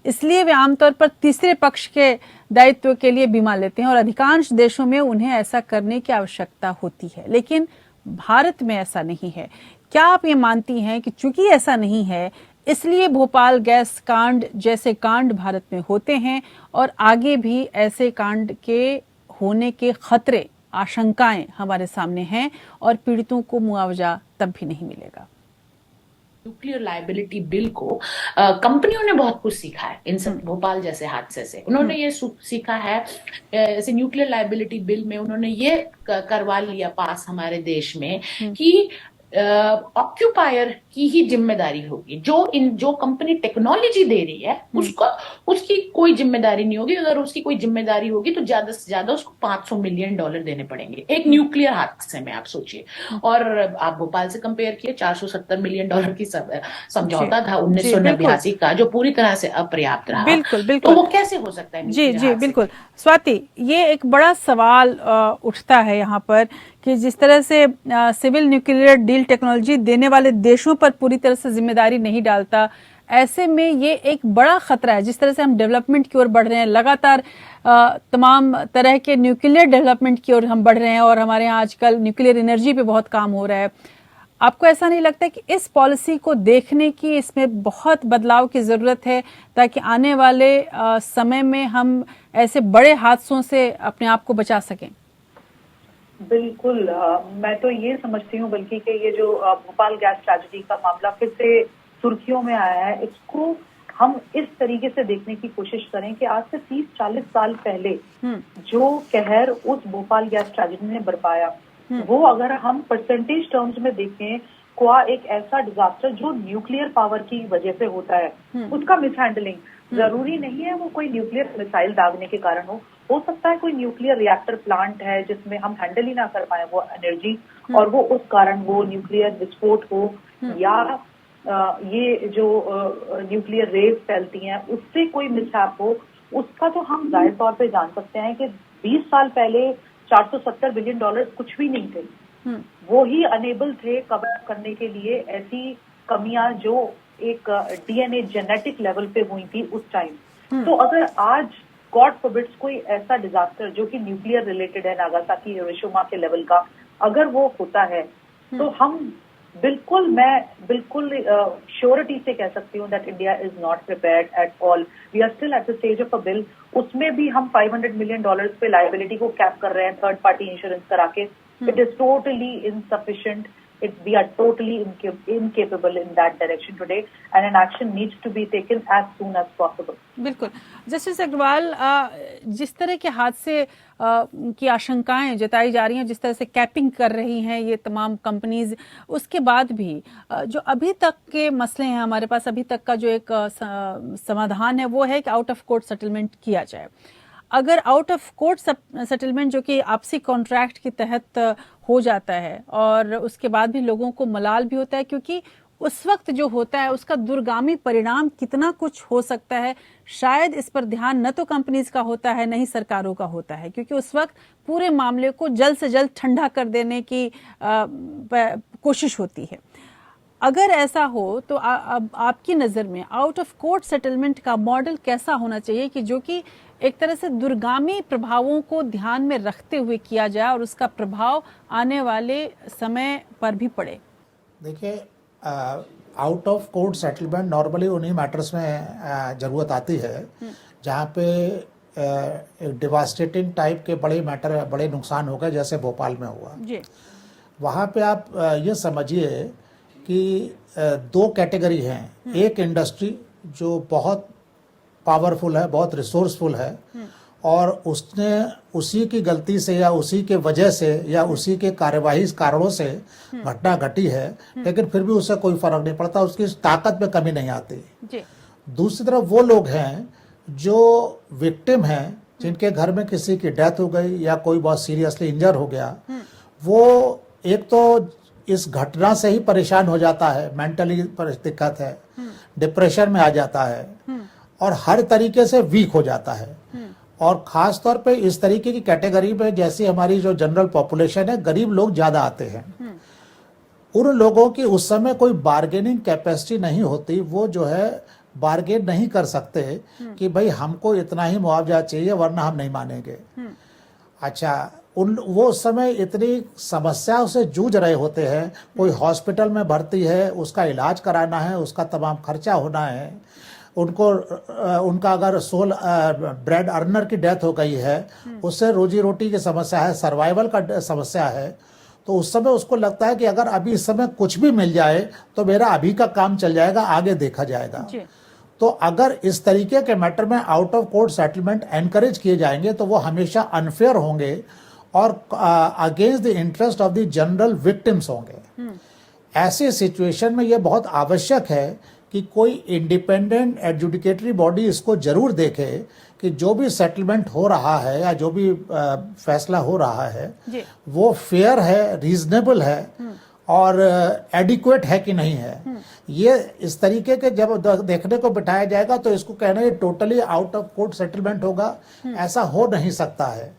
C: इसलिए वे आमतौर पर तीसरे पक्ष के दायित्व के लिए बीमा लेते हैं और अधिकांश देशों में उन्हें ऐसा करने की आवश्यकता होती है, लेकिन भारत में ऐसा नहीं है। क्या आप ये मानती हैं कि चूंकि ऐसा नहीं है इसलिए भोपाल गैस कांड जैसे कांड भारत में होते हैं और आगे भी ऐसे कांड के होने के खतरे, आशंकाएं हमारे सामने हैं और पीड़ितों को मुआवजा तब भी नहीं मिलेगा?
D: न्यूक्लियर लायबिलिटी बिल को कंपनियों ने बहुत कुछ सीखा है इन सब भोपाल जैसे हादसे से। उन्होंने ये सीखा है, जैसे न्यूक्लियर लायबिलिटी बिल में उन्होंने ये करवा लिया पास हमारे देश में कि ऑक्यूपायर की ही जिम्मेदारी होगी, जो कंपनी टेक्नोलॉजी दे रही है उसकी कोई जिम्मेदारी नहीं होगी। अगर उसकी कोई जिम्मेदारी होगी तो ज्यादा से ज्यादा उसको $500 मिलियन देने पड़ेंगे एक न्यूक्लियर हादसे में, आप सोचिए। और आप भोपाल से कंपेयर किए, $470 मिलियन की समझौता था 1989 का, जो पूरी तरह से अपर्याप्त रहा। बिल्कुल, तो वो कैसे हो सकता है? जी बिल्कुल स्वाति, ये एक बड़ा सवाल उठता है यहाँ पर कि जिस तरह से सिविल न्यूक्लियर डील टेक्नोलॉजी देने वाले देशों पर पूरी तरह से जिम्मेदारी नहीं डालता, ऐसे में ये एक बड़ा खतरा है। जिस तरह से हम डेवलपमेंट की ओर बढ़ रहे हैं, लगातार तमाम तरह के न्यूक्लियर डेवलपमेंट की ओर हम बढ़ रहे हैं और हमारे यहाँ आजकल न्यूक्लियर एनर्जी पे बहुत काम हो रहा है।
A: आपको ऐसा नहीं लगता कि इस पॉलिसी को देखने की, इसमें बहुत बदलाव की जरूरत है ताकि आने वाले समय में हम ऐसे बड़े हादसों से अपने आप को बचा सकें?
E: बिल्कुल, मैं तो ये समझती हूँ बल्कि कि ये जो भोपाल गैस ट्रेजेडी का मामला फिर से सुर्खियों में आया है, इसको हम इस तरीके से देखने की कोशिश करें कि आज से 30-40 साल पहले जो कहर उस भोपाल गैस ट्रेजेडी ने बरपाया, वो अगर हम परसेंटेज टर्म्स में देखें, कोआ एक ऐसा डिजास्टर जो न्यूक्लियर पावर की वजह से होता है, उसका मिसहैंडलिंग जरूरी नहीं है वो कोई न्यूक्लियर मिसाइल दागने के कारण हो सकता है कोई न्यूक्लियर रिएक्टर प्लांट है जिसमें हम हैंडल ही ना कर पाए वो एनर्जी और वो उस कारण वो न्यूक्लियर विस्फोट हो, या ये जो न्यूक्लियर रेज फैलती हैं उससे कोई मिसहैप हो, उसका तो हम जाहिर तौर पे जान सकते हैं कि 20 साल पहले $470 बिलियन कुछ भी नहीं थे। वो ही अनेबल थे कवर करने के लिए ऐसी कमियां जो एक डीएनए जेनेटिक लेवल पे हुई थी उस टाइम। तो अगर आज गॉड फॉरबिड्स कोई ऐसा डिजास्टर जो कि न्यूक्लियर रिलेटेड है, नागासाकी हिरोशिमा के लेवल का, अगर वो होता है तो हम मैं बिल्कुल श्योरिटी से कह सकती हूँ that India is not prepared at all. We are still at the stage of a bill, उसमें भी हम $500 मिलियन पे लाइबिलिटी को कैप कर रहे हैं थर्ड पार्टी इंश्योरेंस करा के। It is totally insufficient. We are totally incapable in that direction today, and an action needs to be taken as soon as possible.
A: बिल्कुल। जस्टिस अग्रवाल, जिस तरह के हादसे की आशंकाएं जताई जा रही हैं, जिस तरह से कैपिंग कर रही हैं ये तमाम कंपनीज, उसके बाद भी जो अभी तक के मसले हैं हमारे पास, अभी तक का जो एक समाधान है वो है कि आउट ऑफ कोर्ट सेटलमेंट किया जाए। अगर आउट ऑफ कोर्ट सेटलमेंट जो कि आपसी कॉन्ट्रैक्ट के तहत हो जाता है और उसके बाद भी लोगों को मलाल भी होता है, क्योंकि उस वक्त जो होता है उसका दूरगामी परिणाम कितना कुछ हो सकता है, शायद इस पर ध्यान न तो कंपनीज का होता है न ही सरकारों का होता है, क्योंकि उस वक्त पूरे मामले को जल्द से जल्द ठंडा कर देने की कोशिश होती है। अगर ऐसा हो तो अब आपकी नज़र में आउट ऑफ कोर्ट सेटलमेंट का मॉडल कैसा होना चाहिए कि जो कि एक तरह से दूरगामी प्रभावों को ध्यान में रखते हुए किया जाए और उसका प्रभाव आने वाले समय पर भी पड़े?
C: देखिए, out of court settlement normally उन्हीं मैटर्स में ज़रूरत आती है जहाँ पे एक डिवास्टेटिंग टाइप के बड़े नुकसान हो गए, जैसे भोपाल में हुआ जी। वहाँ पे आप ये समझिए कि दो कैटेगरी हैं। एक इंडस्ट्री जो बहुत पावरफुल है, बहुत रिसोर्सफुल है, और उसने उसी की गलती से या उसी के वजह से या उसी के कार्यवाही कारणों से घटना घटी है, लेकिन फिर भी उससे कोई फर्क नहीं पड़ता, उसकी ताकत में कमी नहीं आती जी। दूसरी तरफ वो लोग हैं जो विक्टिम हैं, जिनके घर में किसी की डेथ हो गई या कोई बहुत सीरियसली इंजर हो गया, वो एक तो इस घटना से ही परेशान हो जाता है, मेंटली दिक्कत है, डिप्रेशन में आ जाता है और हर तरीके से वीक हो जाता है। और खास तौर पे इस तरीके की कैटेगरी में, जैसी हमारी जो जनरल पॉपुलेशन है, गरीब लोग ज्यादा आते हैं। उन लोगों की उस समय कोई बार्गेनिंग कैपेसिटी नहीं होती, वो जो है बार्गेन नहीं कर सकते कि भाई हमको इतना ही मुआवजा चाहिए वरना हम नहीं मानेंगे। अच्छा, वो उस समय इतनी समस्याओं से जूझ रहे होते हैं, कोई हॉस्पिटल में भर्ती है, उसका इलाज कराना है, उसका तमाम खर्चा होना है, उनका अगर सोल ब्रेड अर्नर की डेथ हो गई है, उससे रोजी रोटी की समस्या है, सर्वाइवल का समस्या है, तो उस समय उसको लगता है कि अगर अभी इस समय कुछ भी मिल जाए तो मेरा अभी का काम चल जाएगा, आगे देखा जाएगा। तो अगर इस तरीके के मैटर में out of court settlement encourage किए जाएंगे तो वो हमेशा अनफेयर होंगे और against the interest of the general victims होंगे। ऐसे सिचुएशन में यह बहुत आवश्यक है कि कोई इंडिपेंडेंट एडजुडिकेटरी बॉडी इसको जरूर देखे कि जो भी सेटलमेंट हो रहा है या जो भी फैसला हो रहा है वो फेयर है, रीजनेबल है और एडिक्वेट है कि नहीं है। ये इस तरीके के जब देखने को बिठाया जाएगा तो इसको कहना ये totally out of court settlement होगा, ऐसा हो नहीं सकता है।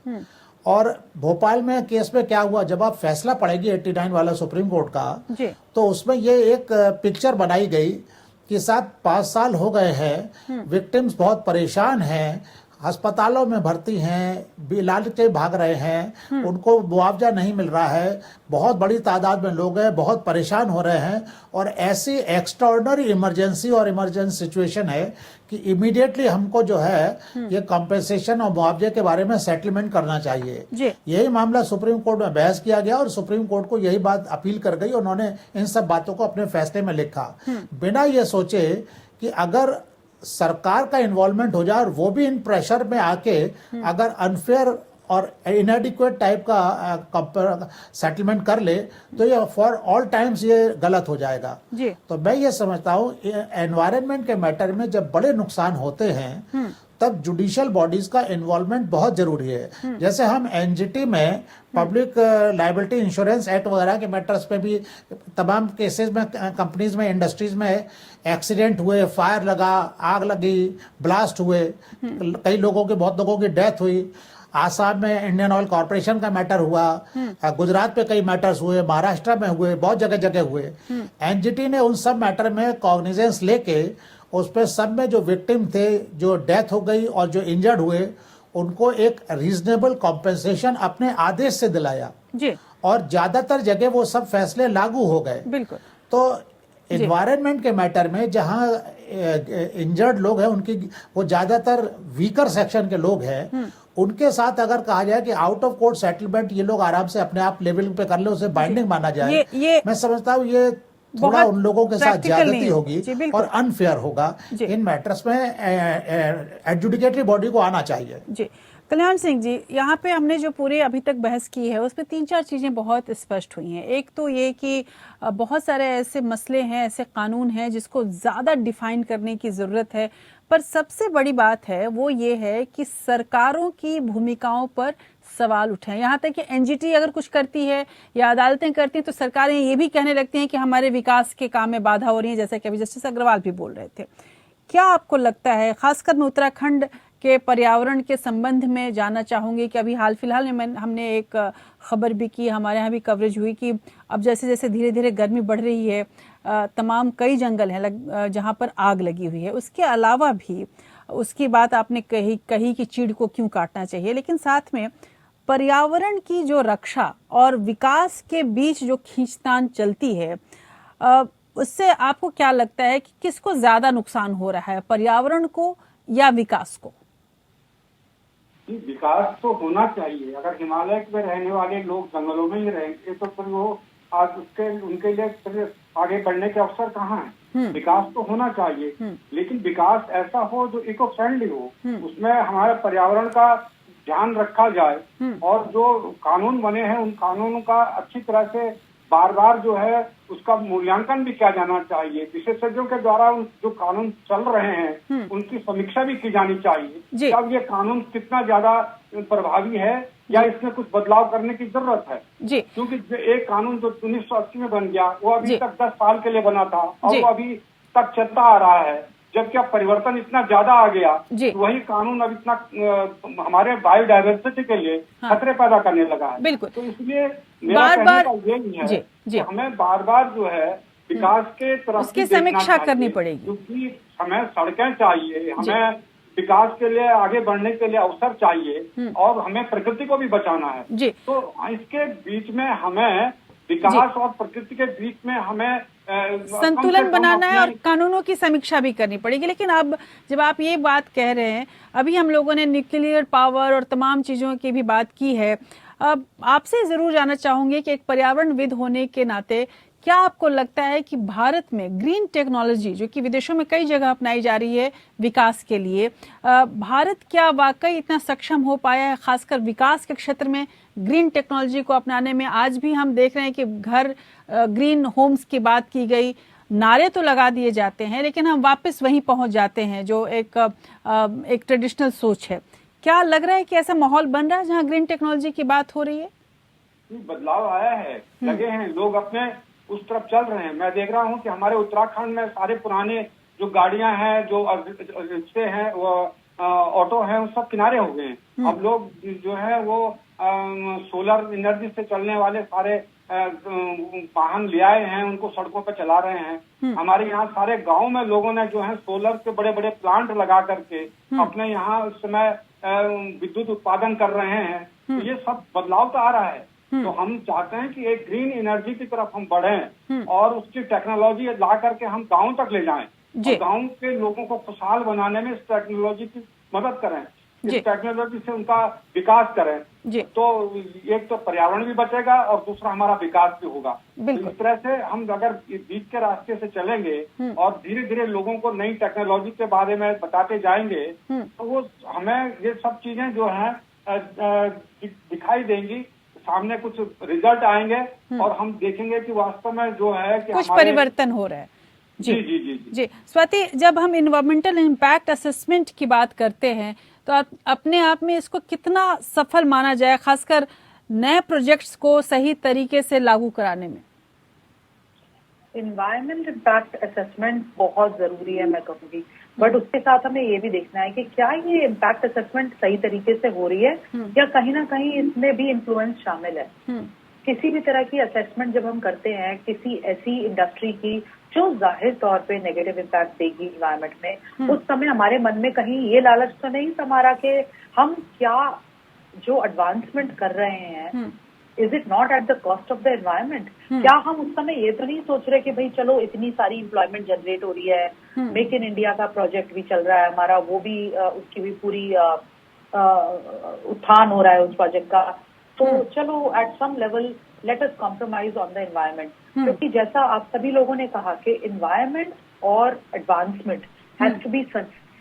C: और भोपाल में केस में क्या हुआ, जब आप फैसला पढ़ेगी 89 वाला सुप्रीम कोर्ट का, तो उसमें ये एक पिक्चर बनाई गई कि साथ 5 साल हो गए हैं, विक्टिम्स बहुत परेशान हैं, अस्पतालों में भर्ती हैं, इलाज के भाग रहे हैं, उनको मुआवजा नहीं मिल रहा है, बहुत बड़ी तादाद में लोग हैं, बहुत परेशान हो रहे हैं, और ऐसी एक्स्ट्राऑर्डिनरी इमरजेंसी और इमरजेंसी सिचुएशन है कि इमीडिएटली हमको जो है ये कॉम्पेंसेशन और मुआवजे के बारे में सेटलमेंट करना चाहिए। यही मामला सुप्रीम कोर्ट में बहस किया गया और सुप्रीम कोर्ट को यही बात अपील कर गई। उन्होंने इन सब बातों को अपने फैसले में लिखा, बिना ये सोचे कि अगर सरकार का इन्वॉल्वमेंट हो जाए और वो भी इन प्रेशर में आके अगर अनफेयर और इनएडिक्वेट टाइप का सेटलमेंट कर ले तो ये फॉर ऑल टाइम्स ये गलत हो जाएगा। तो मैं ये समझता हूँ एनवायरनमेंट के मैटर में जब बड़े नुकसान होते हैं तब जुडिशियल बॉडीज का इन्वॉल्वमेंट बहुत जरूरी है। जैसे हम एनजीटी में पब्लिक लायबिलिटी इंश्योरेंस एक्ट वगैरह के मैटर्स पे भी तमाम केसेस में कंपनीज में इंडस्ट्रीज में एक्सीडेंट हुए, फायर लगा, आग लगी, ब्लास्ट हुए, कई लोगों की बहुत लोगों की डेथ हुई। आसाम में इंडियन ऑयल कॉर्पोरेशन का मैटर हुआ, गुजरात पे कई मैटर्स हुए, महाराष्ट्र में हुए, बहुत जगह जगह हुए। एनजीटी ने उन सब मैटर में कॉग्निजेंस लेके उस पे सब में जो विक्टिम थे, जो डेथ हो गई और जो इंजर्ड हुए, उनको एक रीजनेबल कॉम्पेंसेशन अपने आदेश से दिलाया जी। और ज्यादातर जगह वो सब फैसले लागू हो गए। बिल्कुल। तो एनवायरनमेंट के मैटर में जहां इंजर्ड लोग हैं, उनकी वो ज्यादातर वीकर सेक्शन के लोग हैं, उनके साथ अगर कहा जाए कि आउट ऑफ कोर्ट सेटलमेंट ये लोग आराम से अपने आप लेवल पे कर ले, उसे बाइंडिंग माना जाए, मैं समझता हूँ ये थोड़ा उन लोगों के साथ ज्यादती होगी और अनफेयर होगा। इन मैटर्स में एडजुडिकेटरी बॉडी को आना चाहिए
A: जी। कल्याण सिंह जी, यहाँ पे हमने जो पूरे अभी तक बहस की है उसमें 3-4 चीजें बहुत स्पष्ट हुई हैं। एक तो ये कि बहुत सारे ऐसे मसले हैं, ऐसे कानून हैं जिसको ज्यादा डिफाइन करने की जरूरत है, पर सबसे बड़ी बात है वो ये है कि सरकारों की भूमिकाओं पर सवाल उठे हैं। यहाँ तक कि एनजीटी अगर कुछ करती है या अदालतें करती हैं तो सरकारें ये भी कहने लगती हैं कि हमारे विकास के काम में बाधा हो रही है, जैसा कि अभी जस्टिस अग्रवाल भी बोल रहे थे। क्या आपको लगता है, खासकर मैं उत्तराखंड के पर्यावरण के संबंध में जानना चाहूंगी कि अभी हाल फिलहाल में हमने एक खबर भी की, हमारे यहाँ भी कवरेज हुई कि अब जैसे जैसे धीरे धीरे गर्मी बढ़ रही है, तमाम कई जंगल हैं जहाँ पर आग लगी हुई है। उसके अलावा भी उसकी बात आपने कही कि चीड़ को क्यों काटना चाहिए, लेकिन साथ में पर्यावरण की जो रक्षा और विकास के बीच जो खींचतान चलती है, उससे आपको क्या लगता है कि किसको ज्यादा नुकसान हो रहा है, पर्यावरण को या विकास को?
F: विकास तो होना चाहिए। अगर हिमालय में रहने वाले लोग जंगलों में ही रहेंगे तो फिर वो आज उनके लिए फिर आगे बढ़ने के अवसर कहाँ है? विकास तो होना चाहिए, लेकिन विकास ऐसा हो जो इको फ्रेंडली हो, उसमें हमारे पर्यावरण का ध्यान रखा जाए और जो कानून बने हैं उन कानूनों का अच्छी तरह से बार बार जो है उसका मूल्यांकन भी किया जाना चाहिए। विशेषज्ञों के द्वारा जो कानून चल रहे हैं उनकी समीक्षा भी की जानी चाहिए। अब ये कानून कितना ज्यादा प्रभावी है या इसमें कुछ बदलाव करने की जरूरत है जी। क्योंकि एक कानून जो 1980 में बन गया वो अभी तक 10 साल के लिए बना था और वो अभी तक चलता आ रहा है, जबकि अब परिवर्तन इतना ज्यादा आ गया तो वही कानून अब इतना हमारे बायोडायवर्सिटी के लिए खतरे पैदा करने लगा है। बिल्कुल। तो इसलिए मेरा कहने का यही है कि हमें बार बार जो है विकास के तरफ
A: उसकी समीक्षा करनी पड़ेगी,
F: क्योंकि हमें सड़कें चाहिए, हमें विकास के लिए आगे बढ़ने के लिए अवसर चाहिए और हमें प्रकृति को भी बचाना है। तो इसके बीच में हमें विकास और प्रकृति के बीच में हमें
A: संतुलन बनाना है और कानूनों की समीक्षा भी करनी पड़ेगी। लेकिन अब जब आप ये बात कह रहे हैं, अभी हम लोगों ने न्यूक्लियर पावर और तमाम चीजों की भी बात की है, अब आपसे जरूर जानना चाहूंगे कि एक पर्यावरणविद होने के नाते क्या आपको लगता है कि भारत में ग्रीन टेक्नोलॉजी जो कि विदेशों में कई जगह अपनाई जा रही है विकास के लिए, भारत क्या वाकई इतना सक्षम हो पाया है, खासकर विकास के क्षेत्र में ग्रीन टेक्नोलॉजी को अपनाने में? आज भी हम देख रहे हैं कि घर ग्रीन होम्स की बात की गई, नारे तो लगा दिए जाते हैं लेकिन हम वापस वहीं पहुंच जाते हैं जो एक ट्रेडिशनल सोच है। क्या लग रहा है कि ऐसा माहौल बन रहा है जहां ग्रीन टेक्नोलॉजी की बात हो रही है?
F: बदलाव आया है, लगे हैं लोग अपने उस तरफ चल रहे हैं। मैं देख रहा हूं कि हमारे उत्तराखंड में सारे पुराने जो गाड़ियां हैं, जो रिक्शे हैं, वो ऑटो हैं, वो सब किनारे हो गए हैं। अब लोग जो है वो सोलर एनर्जी से चलने वाले सारे वाहन ले आए हैं, उनको सड़कों पर चला रहे हैं। हमारे यहाँ सारे गांव में लोगों ने जो है सोलर के बड़े बड़े प्लांट लगा करके अपने यहाँ उस समय विद्युत उत्पादन कर रहे हैं, तो ये सब बदलाव तो आ रहा है। तो हम चाहते हैं कि एक ग्रीन एनर्जी की तरफ हम बढ़ें और उसकी टेक्नोलॉजी ला करके हम गांव तक ले जाएं और गांव के लोगों को खुशहाल बनाने में इस टेक्नोलॉजी की मदद करें, इस टेक्नोलॉजी से उनका विकास करें। तो एक तो पर्यावरण भी बचेगा और दूसरा हमारा विकास भी होगा। तो इस तरह से हम अगर बीच के रास्ते से चलेंगे और धीरे धीरे लोगों को नई टेक्नोलॉजी के बारे में बताते जाएंगे तो वो हमें ये सब चीजें जो है दिखाई देंगी, सामने कुछ रिजल्ट आएंगे और हम देखेंगे कि वास्तव में जो है कि
A: कुछ परिवर्तन हो रहा है। जी जी जी जी स्वाति, जब हम इन्वायरमेंटल इम्पैक्ट असेसमेंट की बात करते हैं तो अपने आप में इसको कितना सफल माना जाए, खासकर नए प्रोजेक्ट्स को सही तरीके से लागू कराने में?
E: इन्वायरमेंट इम्पैक्ट असेसमेंट बहुत जरूरी है, मैं कहूँगी, बट उसके साथ हमें ये भी देखना है कि क्या ये इम्पैक्ट असेसमेंट सही तरीके से हो रही है या कहीं ना कहीं इसमें भी इन्फ्लुएंस शामिल है। किसी भी तरह की असेसमेंट जब हम करते हैं किसी ऐसी इंडस्ट्री की जो जाहिर तौर पे नेगेटिव इम्पैक्ट देगी इन्वायरमेंट में, उस समय हमारे मन में कहीं ये लालच तो नहीं समारा कि हम क्या जो एडवांसमेंट कर रहे हैं is it not at the cost of the environment? क्या हम उस समय ये तो नहीं सोच रहे कि भाई चलो इतनी सारी एम्प्लॉयमेंट जनरेट हो रही है, मेक इन इंडिया का प्रोजेक्ट भी चल रहा है हमारा, वो भी उसकी भी पूरी उत्थान हो रहा है उस प्रोजेक्ट का, तो चलो at some level let us compromise on the environment. क्योंकि जैसा आप सभी लोगों ने कहा कि एनवायरमेंट और advancement has to be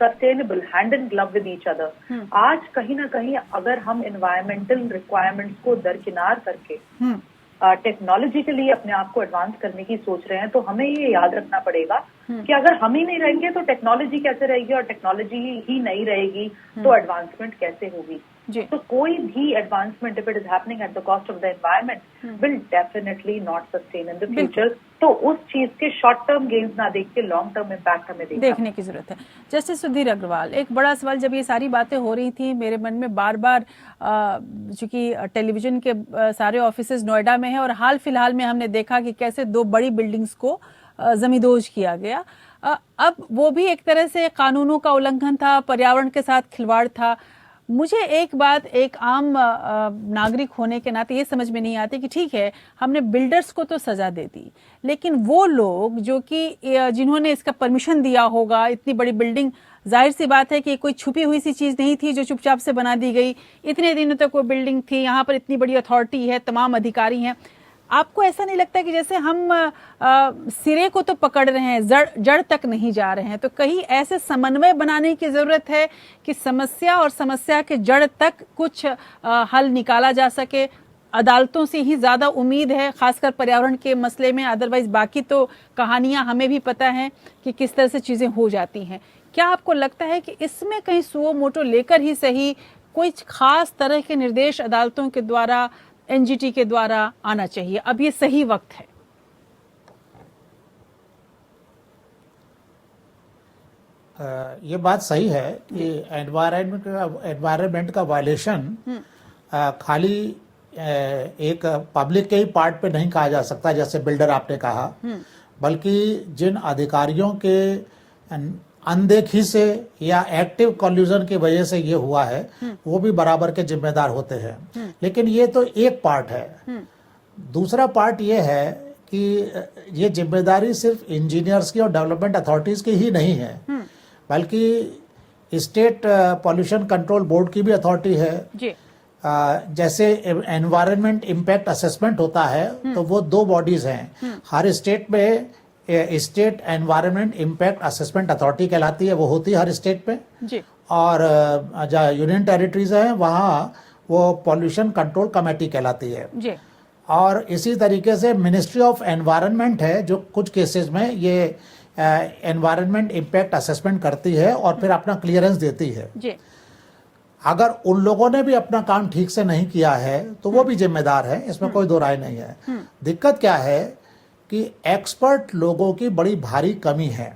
E: sustainable, hand in glove with each other. आज कहीं ना कहीं अगर हम एनवायरमेंटल रिक्वायरमेंट्स को दरकिनार करके टेक्नोलॉजी के लिए अपने आप को एडवांस करने की सोच रहे हैं, तो हमें ये याद रखना पड़ेगा कि अगर हम ही नहीं रहेंगे तो टेक्नोलॉजी कैसे रहेगी, और टेक्नोलॉजी ही नहीं रहेगी तो एडवांसमेंट कैसे होगी। तो कोई भी advancement if it is happening at the cost of the environment will definitely not sustain in the future. तो उस चीज के शॉर्ट टर्म गेन्स ना देख के लॉन्ग टर्म इम्पैक्ट हमें देखने
A: की जरूरत है। जस्टिस सुधीर अग्रवाल, एक बड़ा सवाल, जब ये सारी बातें हो रही थी मेरे मन में बार बार, चूंकि टेलीविजन के सारे ऑफिसेज नोएडा में है और हाल फिलहाल में हमने देखा कि कैसे 2 बड़ी बिल्डिंग्स को जमींदोज किया गया, अब वो भी एक तरह से कानूनों का उल्लंघन था, पर्यावरण के साथ खिलवाड़ था। मुझे एक बात, एक आम नागरिक होने के नाते ये समझ में नहीं आती कि ठीक है हमने बिल्डर्स को तो सजा दे दी, लेकिन वो लोग जो कि जिन्होंने इसका परमिशन दिया होगा, इतनी बड़ी बिल्डिंग, जाहिर सी बात है कि कोई छुपी हुई सी चीज नहीं थी जो चुपचाप से बना दी गई, इतने दिनों तक वो बिल्डिंग थी, यहाँ पर इतनी बड़ी अथॉरिटी है, तमाम अधिकारी हैं। आपको ऐसा नहीं लगता कि जैसे हम सिरे को तो पकड़ रहे हैं, जड़ तक नहीं जा रहे हैं? तो कहीं ऐसे समन्वय बनाने की जरूरत है कि समस्या और समस्या के जड़ तक कुछ हल निकाला जा सके। अदालतों से ही ज्यादा उम्मीद है, खासकर पर्यावरण के मसले में, अदरवाइज बाकी तो कहानियां हमें भी पता है कि किस तरह से चीजें हो जाती हैं। क्या आपको लगता है कि इसमें कहीं सुओ मोटो लेकर ही सही कोई खास तरह के निर्देश अदालतों के द्वारा, एनजीटी के द्वारा आना चाहिए, अब ये सही वक्त है?
C: ये बात सही है कि एनवायरनमेंट का वायलेशन खाली एक पब्लिक के ही पार्ट पे नहीं कहा जा सकता, जैसे बिल्डर आपने कहा, बल्कि जिन अधिकारियों के अनदेखी से या एक्टिव कॉल्यूजन की वजह से ये हुआ है वो भी बराबर के जिम्मेदार होते हैं। लेकिन ये तो एक पार्ट है। दूसरा पार्ट ये है कि ये जिम्मेदारी सिर्फ इंजीनियर्स की और डेवलपमेंट अथॉरिटीज की ही नहीं है, बल्कि स्टेट पॉल्यूशन कंट्रोल बोर्ड की भी अथॉरिटी है जी। जैसे एनवायरनमेंट इम्पैक्ट असेसमेंट होता है तो वो 2 बॉडीज हैं, हर स्टेट में state environment impact assessment authority कहलाती है, वो होती है हर स्टेट पे जी। और जहाँ यूनियन टेरिटरीज है वहाँ वो पॉल्यूशन कंट्रोल कमेटी कहलाती है जी। और इसी तरीके से मिनिस्ट्री ऑफ एनवायरनमेंट है जो कुछ केसेस में ये एनवायरनमेंट इम्पैक्ट असेसमेंट करती है और फिर अपना क्लियरेंस देती है जी। अगर उन लोगों ने भी अपना काम ठीक से नहीं किया है तो वो भी जिम्मेदार है, इसमें कोई दो राय नहीं है। दिक्कत क्या है कि एक्सपर्ट लोगों की बड़ी भारी कमी है।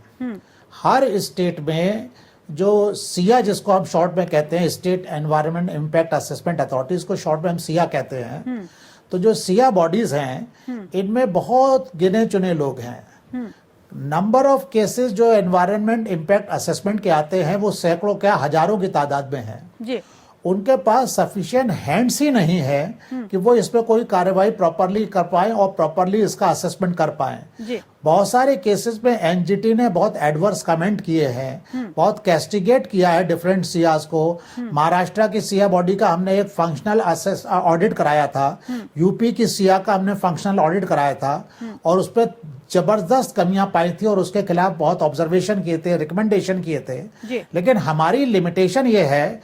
C: हर स्टेट में जो सिया, जिसको हम शॉर्ट में कहते हैं, state environment impact assessment authorities को शॉर्ट में हम सिया कहते हैं, तो जो सिया बॉडीज हैं इनमें बहुत गिने चुने लोग हैं। नंबर ऑफ केसेस जो एनवायरनमेंट इम्पैक्ट असेसमेंट के आते हैं वो सैकड़ों क्या हजारों की तादाद में है जी। उनके पास सफिशिएंट हैंड्स ही नहीं है कि वो इस पे कोई कार्रवाई प्रॉपरली कर पाए और प्रॉपरली इसका असेसमेंट कर पाए। बहुत सारे केसेस में एनजीटी ने बहुत एडवर्स कमेंट किए हैं, बहुत कैस्टिगेट किया है डिफरेंट सियास को। महाराष्ट्र की सिया बॉडी का हमने एक फंक्शनल ऑडिट कराया था, यूपी की सिया का हमने फंक्शनल ऑडिट कराया था और उस पर जबरदस्त कमियां पाई थी और उसके खिलाफ बहुत ऑब्जर्वेशन किए थे, रिकमेंडेशन किए थे। लेकिन हमारी लिमिटेशन ये है,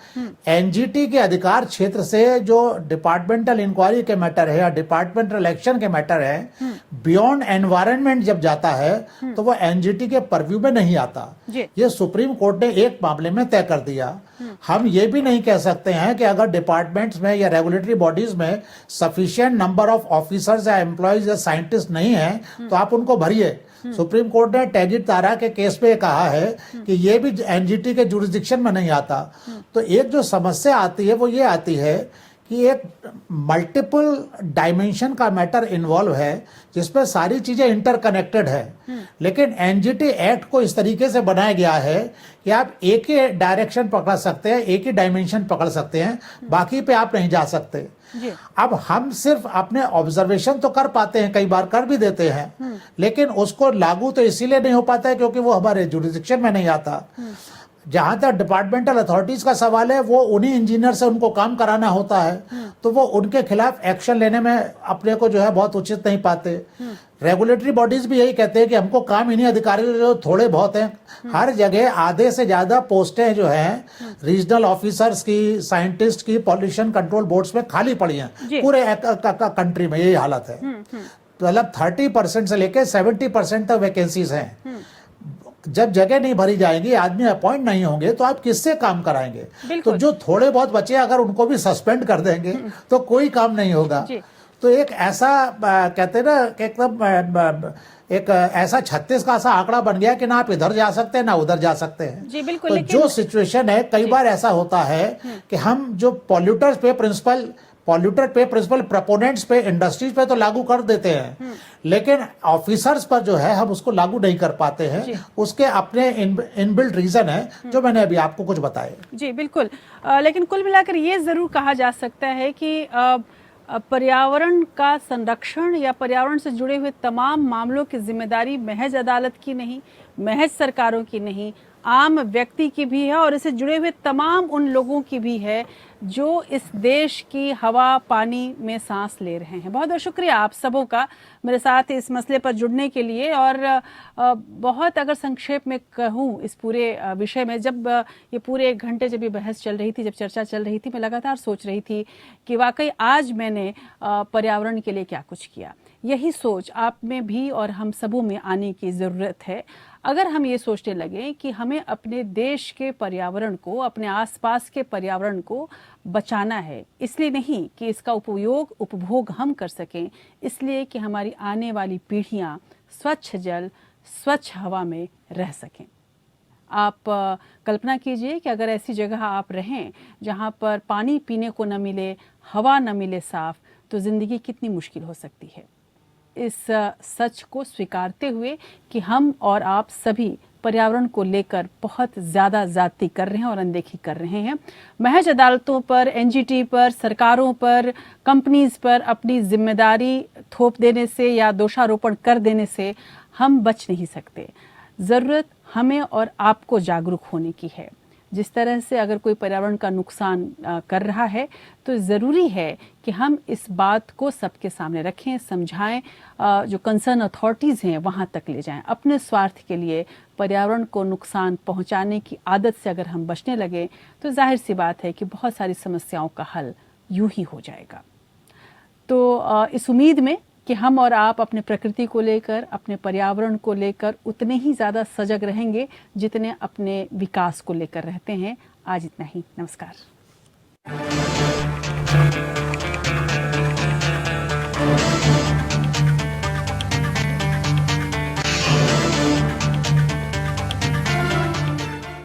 C: एनजीटी के अधिकार क्षेत्र से जो डिपार्टमेंटल इंक्वायरी के मैटर है या डिपार्टमेंटल एक्शन के मैटर है, बियॉन्ड एनवायरनमेंट जब जाता है तो वो एनजीटी के परव्यू में नहीं आता। ये सुप्रीम कोर्ट ने एक मामले में तय कर दिया। हम ये भी नहीं कह सकते हैं कि अगर डिपार्टमेंट्स में या रेगुलेटरी बॉडीज में सफिशिएंट नंबर ऑफ ऑफिसर्स या एम्प्लॉयज या साइंटिस्ट नहीं है तो आप उनको भरिए। सुप्रीम कोर्ट ने टैगिट तारा के केस पे कहा है कि ये भी एनजीटी के जुरिस्डिक्शन में नहीं आता। तो एक जो समस्या आती है वो ये आती है कि एक मल्टीपल डायमेंशन का मैटर इन्वॉल्व है जिसपे सारी चीजें इंटरकनेक्टेड है। लेकिन एनजीटी एक्ट को इस तरीके से बनाया गया है कि आप एक ही डायरेक्शन पकड़ सकते हैं, एक ही डायमेंशन पकड़ सकते हैं, बाकी पे आप नहीं जा सकते। अब हम सिर्फ अपने ऑब्जर्वेशन तो कर पाते हैं, कई बार कर भी देते हैं, लेकिन उसको लागू तो इसीलिए नहीं हो पाता है क्योंकि वो हमारे जुरिस्डिक्शन में नहीं आता। जहां तक डिपार्टमेंटल अथॉरिटीज का सवाल है, वो उन्हीं इंजीनियर से उनको काम कराना होता है, तो वो उनके खिलाफ एक्शन लेने में अपने को जो है बहुत उचित नहीं पाते। रेगुलेटरी बॉडीज भी यही कहते हैं कि हमको काम इन्हीं अधिकारियों जो थोड़े बहुत हैं। हर जगह आधे से ज्यादा पोस्टें जो हैं रीजनल ऑफिसर्स की, साइंटिस्ट की, पॉल्यूशन कंट्रोल बोर्ड्स में खाली पड़ी हैं पूरे कंट्री में। यही हालत है। मतलब 30% से लेकर 70% तक वैकेंसीज हैं। जब जगह नहीं भरी जाएगी, आदमी अपॉइंट नहीं होंगे, तो आप किससे काम कराएंगे? तो जो थोड़े बहुत बचे अगर उनको भी सस्पेंड कर देंगे तो कोई काम नहीं होगा। तो एक ऐसा कहते हैं ना कि एकदम एक ऐसा 36 का ऐसा आंकड़ा बन गया कि ना आप इधर जा सकते हैं ना उधर जा सकते हैं।
A: जी बिल्कुल।
C: तो जो सिचुएशन है, कई बार ऐसा होता है कि हम जो पॉल्यूटर पे प्रिंसिपल प्रपोनेंट्स पे, इंडस्ट्रीज पे तो लागू कर देते हैं, लेकिन ऑफिसर्स पर जो है हम उसको लागू नहीं कर पाते हैं। उसके अपने इनबिल्ट रीजन है जो मैंने अभी आपको कुछ बताए।
A: जी बिल्कुल। लेकिन कुल मिलाकर ये जरूर कहा जा सकता है कि पर्यावरण का संरक्षण या पर्यावरण से जुड़े हुए तमाम मामलों की जिम्मेदारी महज अदालत की नहीं, महज सरकारों की नहीं, आम व्यक्ति की भी है और इससे जुड़े हुए तमाम उन लोगों की भी है जो इस देश की हवा पानी में सांस ले रहे हैं। बहुत बहुत शुक्रिया आप सबों का मेरे साथ इस मसले पर जुड़ने के लिए। और बहुत अगर संक्षेप में कहूँ इस पूरे विषय में, जब ये पूरे 1 घंटे जब ये बहस चल रही थी, जब चर्चा चल रही थी, मैं लगातार सोच रही थी कि वाकई आज मैंने पर्यावरण के लिए क्या कुछ किया। यही सोच आप में भी और हम सबों में आने की ज़रूरत है। अगर हम ये सोचने लगे कि हमें अपने देश के पर्यावरण को, अपने आसपास के पर्यावरण को बचाना है, इसलिए नहीं कि इसका उपभोग हम कर सकें, इसलिए कि हमारी आने वाली पीढ़ियां स्वच्छ जल, स्वच्छ हवा में रह सकें। आप कल्पना कीजिए कि अगर ऐसी जगह आप रहें जहां पर पानी पीने को न मिले, हवा न मिले साफ, तो ज़िंदगी कितनी मुश्किल हो सकती है। इस सच को स्वीकारते हुए कि हम और आप सभी पर्यावरण को लेकर बहुत ज़्यादा ज़्यादती कर रहे हैं और अनदेखी कर रहे हैं, महज अदालतों पर, एनजीटी पर, सरकारों पर, कंपनीज पर अपनी जिम्मेदारी थोप देने से या दोषारोपण कर देने से हम बच नहीं सकते। ज़रूरत हमें और आपको जागरूक होने की है। जिस तरह से अगर कोई पर्यावरण का नुकसान कर रहा है तो ज़रूरी है कि हम इस बात को सबके सामने रखें, समझाएं, जो कंसर्न अथॉरिटीज़ हैं वहाँ तक ले जाएं। अपने स्वार्थ के लिए पर्यावरण को नुकसान पहुँचाने की आदत से अगर हम बचने लगे तो जाहिर सी बात है कि बहुत सारी समस्याओं का हल यूँ ही हो जाएगा। तो इस उम्मीद में कि हम और आप अपने प्रकृति को लेकर, अपने पर्यावरण को लेकर उतने ही ज़्यादा सजग रहेंगे जितने अपने विकास को लेकर रहते हैं। आज इतना ही। नमस्कार।